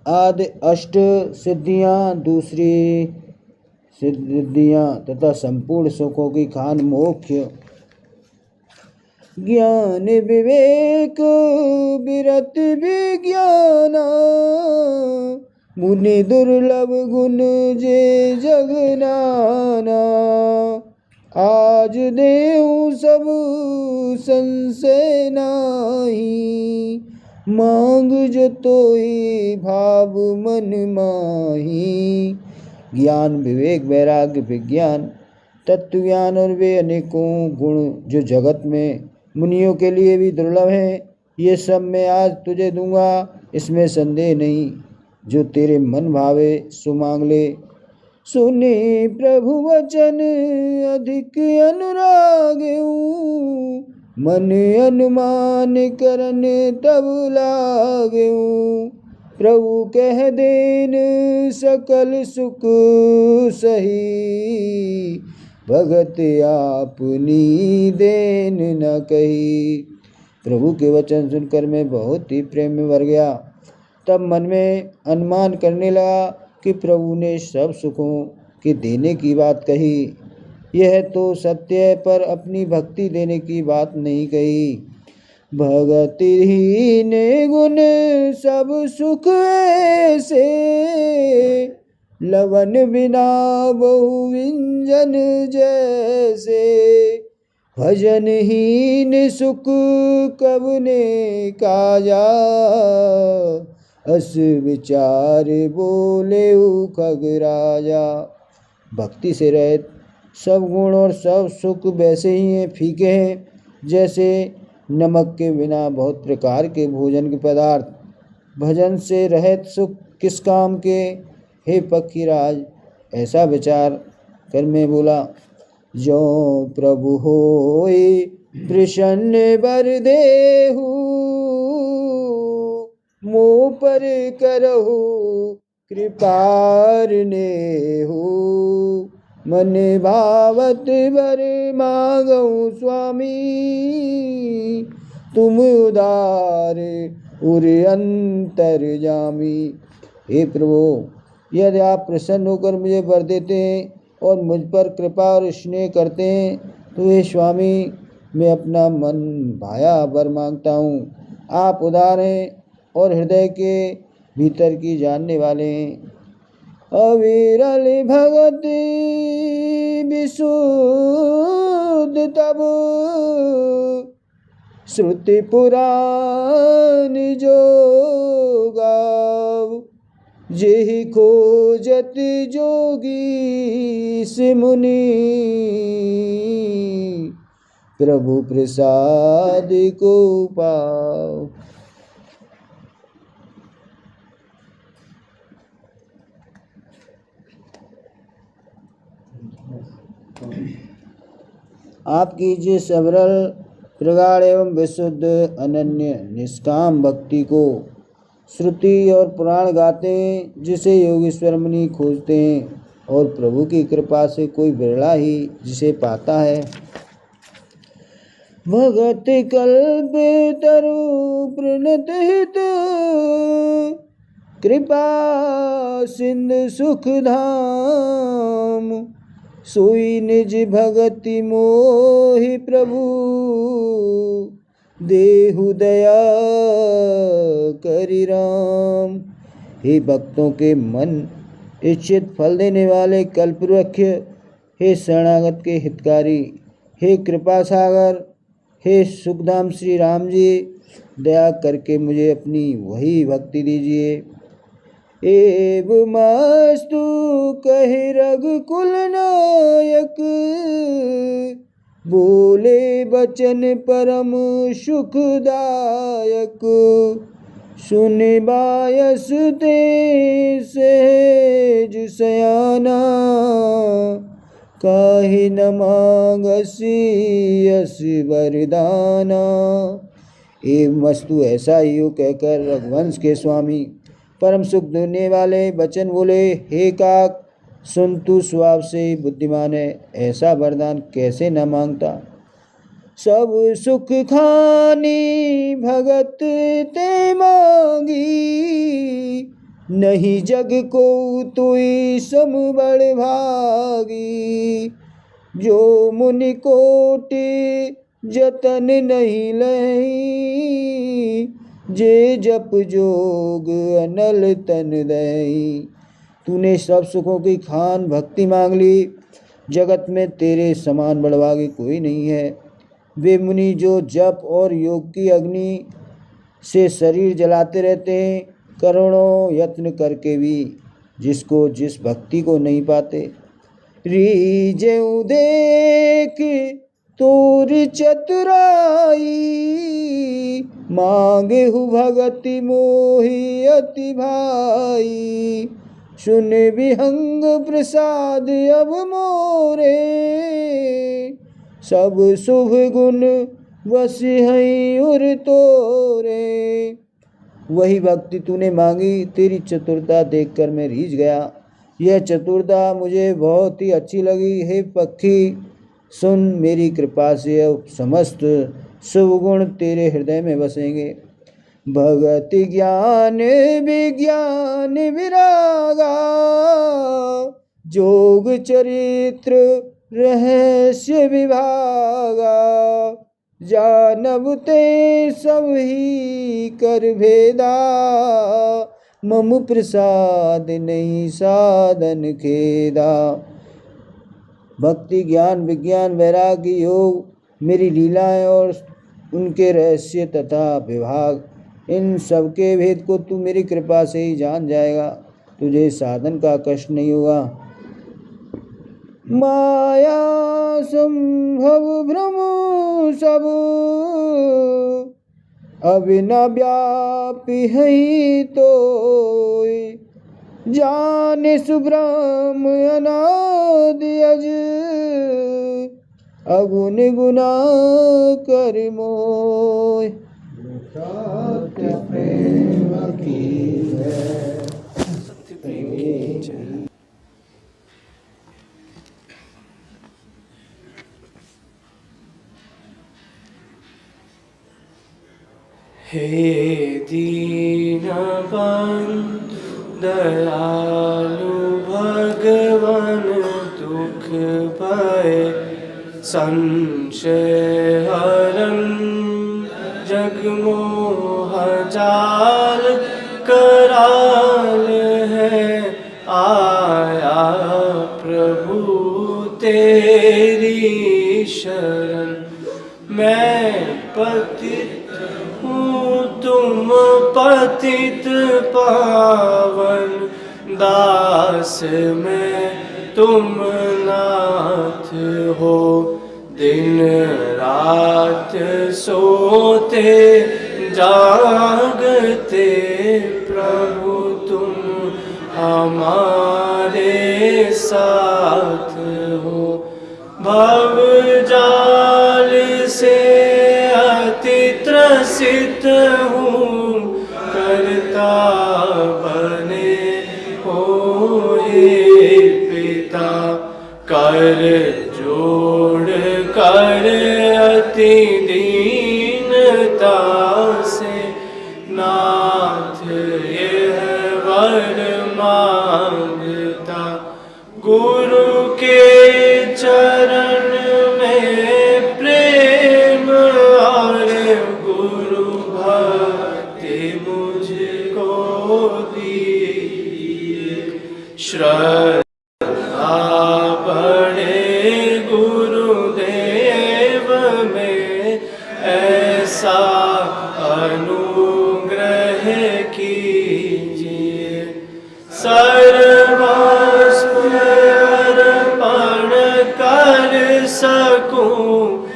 आदि अष्ट सिद्धियाँ, दूसरी सिद्धियाँ तथा संपूर्ण सुखों की खान मोक्ष। ज्ञान विवेक विरत विज्ञाना, मुनि दुर्लभ गुण जे जगनाना। आज देहु सब संशय नाही, मांग जो तोई भाव मन माही। ज्ञान विवेक वैराग्य विज्ञान तत्व ज्ञान और वे अनेकों गुण जो जगत में मुनियों के लिए भी दुर्लभ हैं, ये सब मैं आज तुझे दूंगा, इसमें संदेह नहीं। जो तेरे मन भावे सो मांग ले। सुने प्रभु वचन अधिक अनुराग, मन अनुमान करन तब लागे। प्रभु कह देन सकल सुख सही, भगत आपनी देन न कही। प्रभु के वचन सुनकर मैं बहुत ही प्रेम में भर गया। तब मन में अनुमान करने लगा कि प्रभु ने सब सुखों के देने की बात कही, यह तो सत्य है, पर अपनी भक्ति देने की बात नहीं कही। भगति ही ने गुण सब सुख ऐसे, लवन बिना बहु व्यंजन जैसे। भजन हीन सुख कब ने काजा, अस विचार बोले खगराजा। भक्ति से रहित सब गुण और सब सुख वैसे ही हैं, फीके हैं, जैसे नमक के बिना बहुत प्रकार के भोजन के पदार्थ। भजन से रहित सुख किस काम के, हे पक्षीराज। ऐसा विचार कर मैं बोला। जो प्रभु होए प्रसन्न बर देहु, मोह पर करहु कृपार नेहु। मन भावत बर मांगऊ स्वामी, तुम उदार उर अंतर जामी। हे प्रभु, यदि आप प्रसन्न होकर मुझे वर देते हैं और मुझ पर कृपा और स्नेह करते हैं, तो हे स्वामी, मैं अपना मन भाया वर मांगता हूँ। आप उदार हैं और हृदय के भीतर की जानने वाले हैं। अविरल भगति विशुद्ध तब, श्रुति पुराण जो गाव। जेहि खोजत जोगी से मुनि, प्रभु प्रसाद को पाओ। आपकी जिस अविरल प्रगाढ़ एवं विशुद्ध अनन्य निष्काम भक्ति को श्रुति और पुराण गाते हैं, जिसे योगेश्वर मुनि खोजते हैं, और प्रभु की कृपा से कोई बिरला ही जिसे पाता है। भगत कल्प तरु प्रणत हित कृपा सिंधु सुख धाम, सोई निज भगति मोहि प्रभु देहु दया करि राम। हे भक्तों के मन इच्छित फल देने वाले कल्पवृक्ष, हे शरणागत के हितकारी, हे कृपा सागर, हे सुखधाम श्री राम जी, दया करके मुझे अपनी वही भक्ति दीजिए। एवमस्तु कहि रघुकुल नायक, बोले बचन परम सुखदायक, सुन बायस ते सहज सयाना, काहि न मांगसी यस वरदाना। एवमस्तु ऐसा ही हो कहकर रघुवंश के स्वामी परम सुख देने वाले वचन बोले, हे काक सुन, तू स्वभाव से बुद्धिमान है, ऐसा वरदान कैसे न मांगता। सब सुख खानी भगत ते मांगी, नहीं जग को तुई सम बड़ भागी। जो मुनि कोटि जतन नहीं लही, जे जप जोग अनल तन दई। तूने सब सुखों की खान भक्ति मांग ली, जगत में तेरे समान बड़भागी कोई नहीं है। वे मुनि जो जप और योग की अग्नि से शरीर जलाते रहते हैं, करोड़ों यत्न करके भी जिसको जिस भक्ति को नहीं पाते। रीजेऊ देख तोर चतुराई, मांगे हु भगति मोहि अति भाई। सुन विहंग प्रसाद अब मोरे, सब शुभ गुण वस हैं उर तोरे। वही भक्ति तूने मांगी, तेरी चतुरता देखकर मैं रीझ गया। यह चतुरता मुझे बहुत ही अच्छी लगी। हे पक्षी सुन, मेरी कृपा से अब समस्त शुभ गुण तेरे हृदय में बसेंगे। भगति ज्ञान विज्ञान विरागा, जोग चरित्र रहस्य विभागा। जानब ते सब ही कर भेदा, मम प्रसाद नहीं साधन खेदा। भक्ति ज्ञान विज्ञान वैराग्य योग मेरी लीलाएं और उनके रहस्य तथा विभाग, इन सब के भेद को तू मेरी कृपा से ही जान जाएगा। तुझे साधन का कष्ट नहीं होगा। माया संभव भ्रम सब, अब न व्यापी है तो। जाने सुब्रह्म अनादि अज, अगुन गुना कर मोय। सत्य प्रेम की है, सत्य प्रेम की जय। हे दीनबंधु दयालु भगवान, दुख भय संशय हरन, जगमोह जाल कराल है। आया प्रभु तेरी शरण, मैं पतित हूँ तुम पतित पावन। दास में तुम नाथ हो, दिन रात सोते जागते प्रभु तुम हमारे साथ हो। भव जाल से अति त्रसित हूँ, करता बने हो हे पिता। कर जोड़ कर अति दीनता से नाथ यह वर मांगता। गुरु के चरण में प्रेम और गुरु भक्ति मुझको दीजिए। श्रद्धा बड़े गुरुदेव में ऐसा अनुग्रह कीजिए। सर्वस्व अर्पण कर सकूं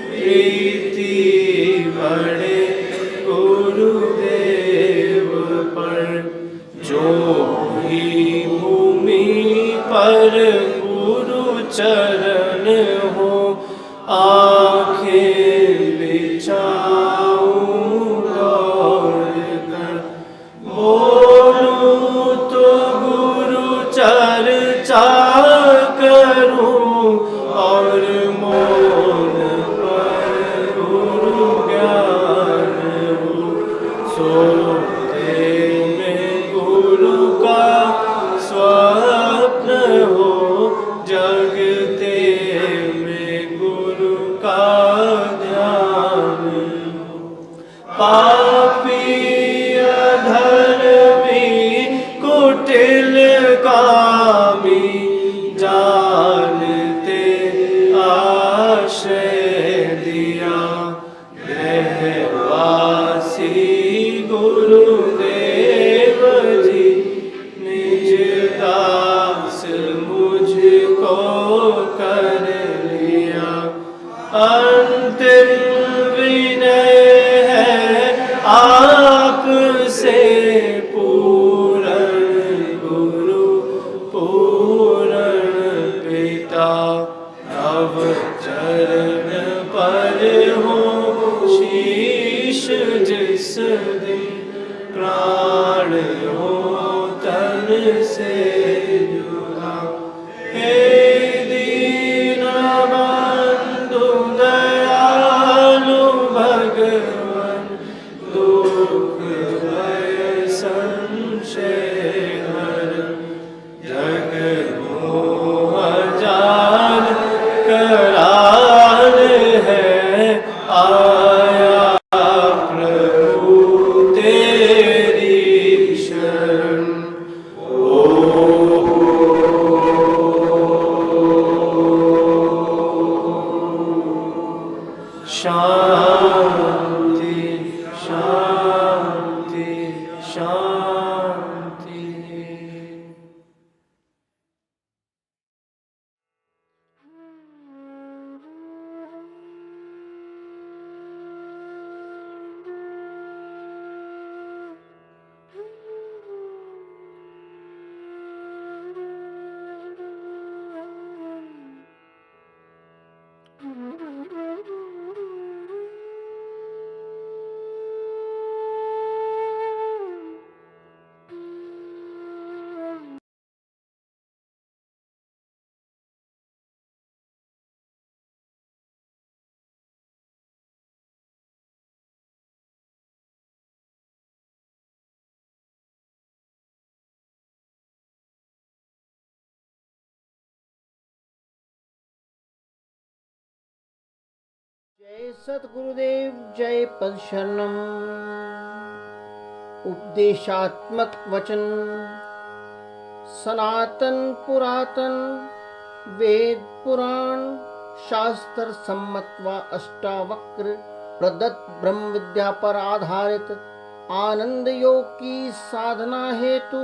प्रीति बड़े गुरुदेव पर। जो ही भूमि पर गुरु चरण हो, आंखें बिछाऊं गौर कर। बोलूं तो गुरु चर्चा करूं, और मौन पर गुरु ज्ञान हो। सोते में गुरु का स्वप्न हो, जगते में गुरु का ध्यान हो। पापी अधर्मी कुटिल कामी, जानते आश्रय दिया। गृहवासी गुरुदेव जी, निज दास मुझको कर लिया। अंतिम विनय है आपसे, पूरण गुरु पूरण पिता। अब चरण पर हो शीश जिस दिन, प्राण हो तन से जुदा। हे दीन बंधु दयालु भगवान, दुख भय संशय हर। जग मोह जाल कराल है, आया प्रभु तेरी शरण। शांति शांति शांति। जय सतगुरुदेव, जय पद शरणम। उपदेशात्मक वचन। सनातन पुरातन वेद पुराण शास्त्र सम्मत व अष्टावक्र प्रदत्त ब्रह्म विद्या पर आधारित आनंद योग की साधना हेतु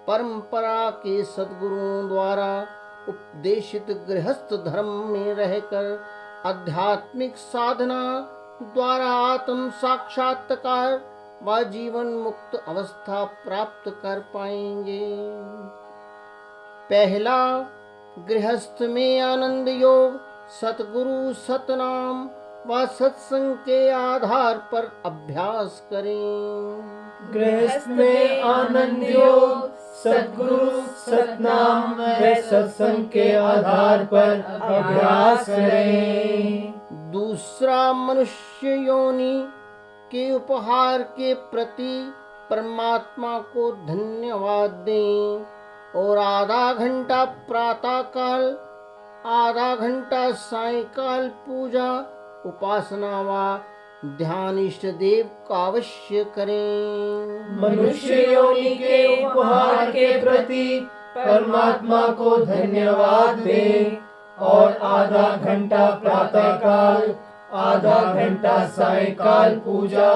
परंपरा के सद्गुरुओं द्वारा उपदेशित गृहस्थ धर्म में रहकर आध्यात्मिक साधना द्वारा आत्म साक्षात्कार व जीवन मुक्त अवस्था प्राप्त कर पाएंगे। पहला, गृहस्थ में आनंद योग सतगुरु सतनाम व सत्संग के आधार पर अभ्यास करें। गृहस्थ में आनंद योग सतगुरु सतनाम व सत्संग के आधार पर अभ्यास करें। दूसरा, मनुष्य योनि के उपहार के प्रति परमात्मा को धन्यवाद दें और आधा घंटा प्रातः काल, आधा घंटा सायंकाल पूजा, उपासना व ध्यान इष्ट देव का अवश्य करें। मनुष्य योनि के उपहार के प्रति परमात्मा को धन्यवाद दें और आधा घंटा प्रातः काल, आधा घंटा सायंकाल पूजा,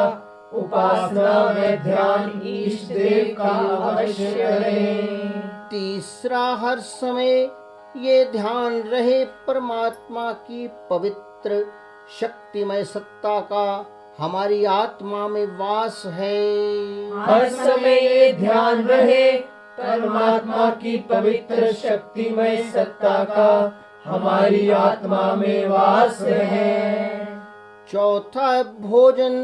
उपासना व ध्यान इष्ट देव का अवश्य करें। तीसरा, हर समय ये ध्यान रहे परमात्मा की पवित्र शक्तिमय सत्ता का हमारी आत्मा में वास है। हर समय ये ध्यान रहे परमात्मा की पवित्र शक्तिमय सत्ता का हमारी आत्मा में वास है। चौथा, भोजन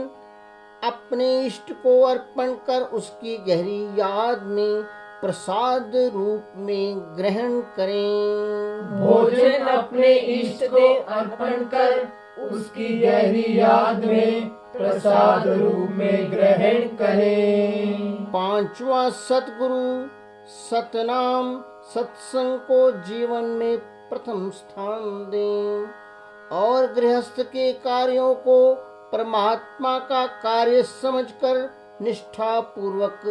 अपने इष्ट को अर्पण कर उसकी गहरी याद में प्रसाद रूप में ग्रहण करें। भोजन अपने इष्ट को अर्पण कर उसकी गहरी याद में प्रसाद रूप में ग्रहण करें। पांचवा, सतगुरु सतनाम सत्संग को जीवन में प्रथम स्थान दें और गृहस्थ के कार्यों को परमात्मा का कार्य समझकर निष्ठा पूर्वक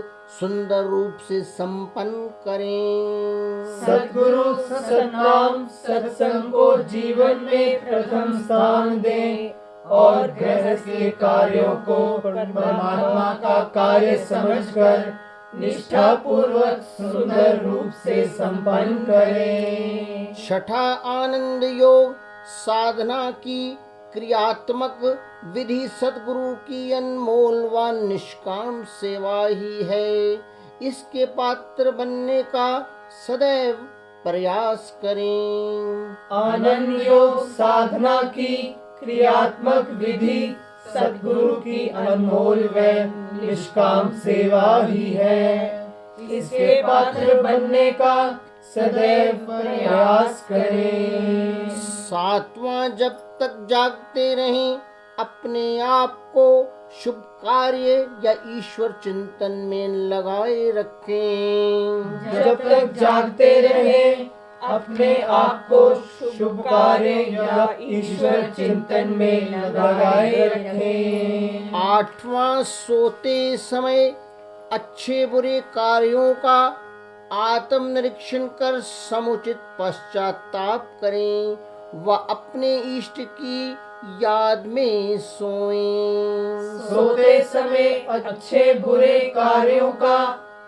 सुंदर रूप से संपन्न करें। सतगुरु सतनाम सत्संग को जीवन में प्रथम स्थान दें और गृहस्थ के कार्यों को परमात्मा का कार्य समझकर निष्ठा पूर्वक सुंदर रूप से संपन्न करें। छठा, आनंद योग साधना की क्रियात्मक विधि सतगुरु की अनमोल व निष्काम सेवा ही है। इसके पात्र बनने का सदैव प्रयास करें। आनंद योग साधना की क्रियात्मक विधि सतगुरु की अनमोल व निष्काम सेवा ही है। इसके पात्र बनने का सदैव प्रयास करें। सातवां, जब तक जागते रहें अपने आप को शुभ कार्य या ईश्वर चिंतन में लगाए रखें। जब तक जागते रहें अपने आप को शुभ कार्य या ईश्वर चिंतन में लगाए रखें। आठवां, सोते समय अच्छे बुरे कार्यों का आत्मनिरीक्षण कर समुचित पश्चाताप करें व अपने इष्ट की याद में सोएं। सोते समय अच्छे बुरे कार्यों का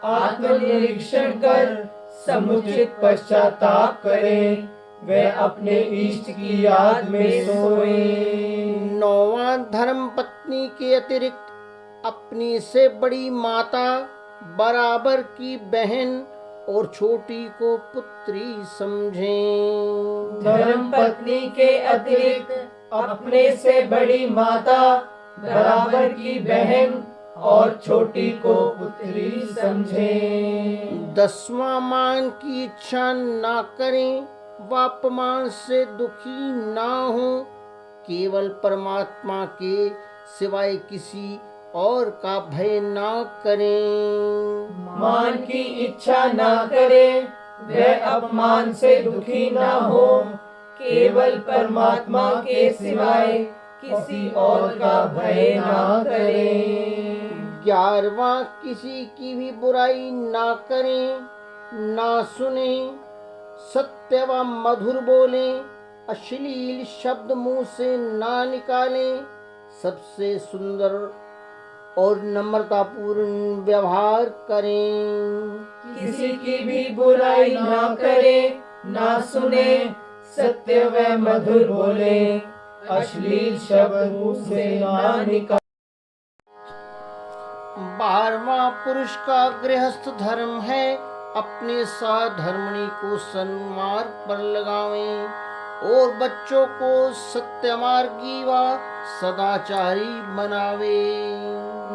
आत्मनिरीक्षण कर समुचित पश्चाताप करें वे अपने इष्ट की याद में सोएं। नौवां, धर्म पत्नी के अतिरिक्त अपनी से बड़ी माता, बराबर की बहन और छोटी को पुत्री समझें। धर्म पत्नी के अतिरिक्त अपने से बड़ी माता, बराबर की बहन और छोटी को पुत्री समझें। 10वां, मान की इच्छा ना करें व अपमान से दुखी ना हो। केवल परमात्मा के सिवाय किसी और का भय ना करें। मान की इच्छा ना करें, वह अपमान से दुखी ना हो। केवल परमात्मा के सिवाय किसी और का भय ना करें। 11वां, किसी की भी बुराई ना करें, ना सुने, सत्य व मधुर बोलें, अश्लील शब्द मुंह से ना निकालें, सबसे सुंदर और नम्रतापूर्ण व्यवहार करें। किसी की भी बुराई ना करे, ना सुने, सत्य व मधुर बोले, अश्लील शब्द मुंह से ना निकाल। 12वां पुरुष का गृहस्थ धर्म है अपने साधर्मणी को सन्मार्ग पर लगावें और बच्चों को सत्यमार्गी व सदाचारी बनावे।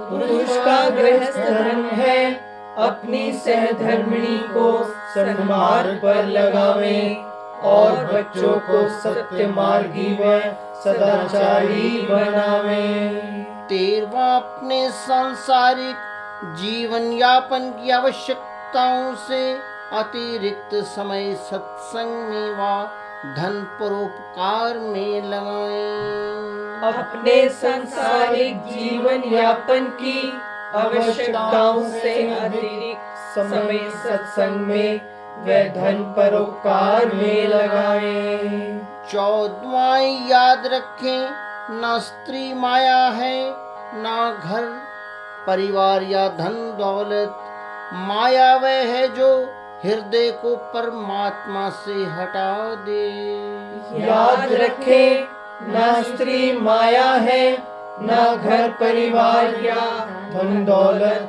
पुरुष का गृहस्थ धर्म है अपनी सहधर्मिणी को सन्मार्ग पर लगावे और बच्चों को सत्यमार्गी व सदाचारी बनावे। 13वां अपने सांसारिक जीवन यापन की आवश्यकताओं से अतिरिक्त समय सत्संग में व धन परोपकार में लगाएं। अपने सांसारिक जीवन यापन की आवश्यकताओं से अतिरिक्त समय सत्संग में व धन परोपकार में लगाएं। 14वां याद रखें, न स्त्री माया है न घर परिवार या धन दौलत। माया वह है जो हृदय को परमात्मा से हटा दे। याद रखें, न स्त्री माया है न घर परिवार या धन दौलत।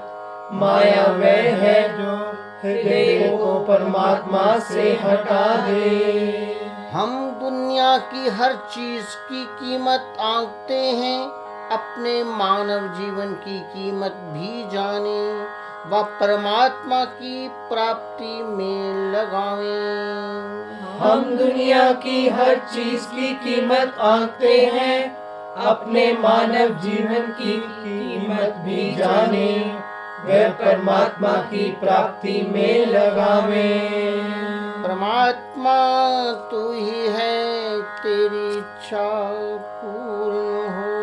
माया वह है जो हृदय को परमात्मा से हटा दे। हम दुनिया की हर चीज की कीमत आंकते हैं, अपने मानव जीवन की कीमत भी जाने व परमात्मा की प्राप्ति में लगावें। हम दुनिया की हर चीज की कीमत आंकते हैं, अपने मानव जीवन की कीमत भी जाने व परमात्मा की प्राप्ति में लगावें। परमात्मा तू ही है, तेरी इच्छा पूर्ण हो।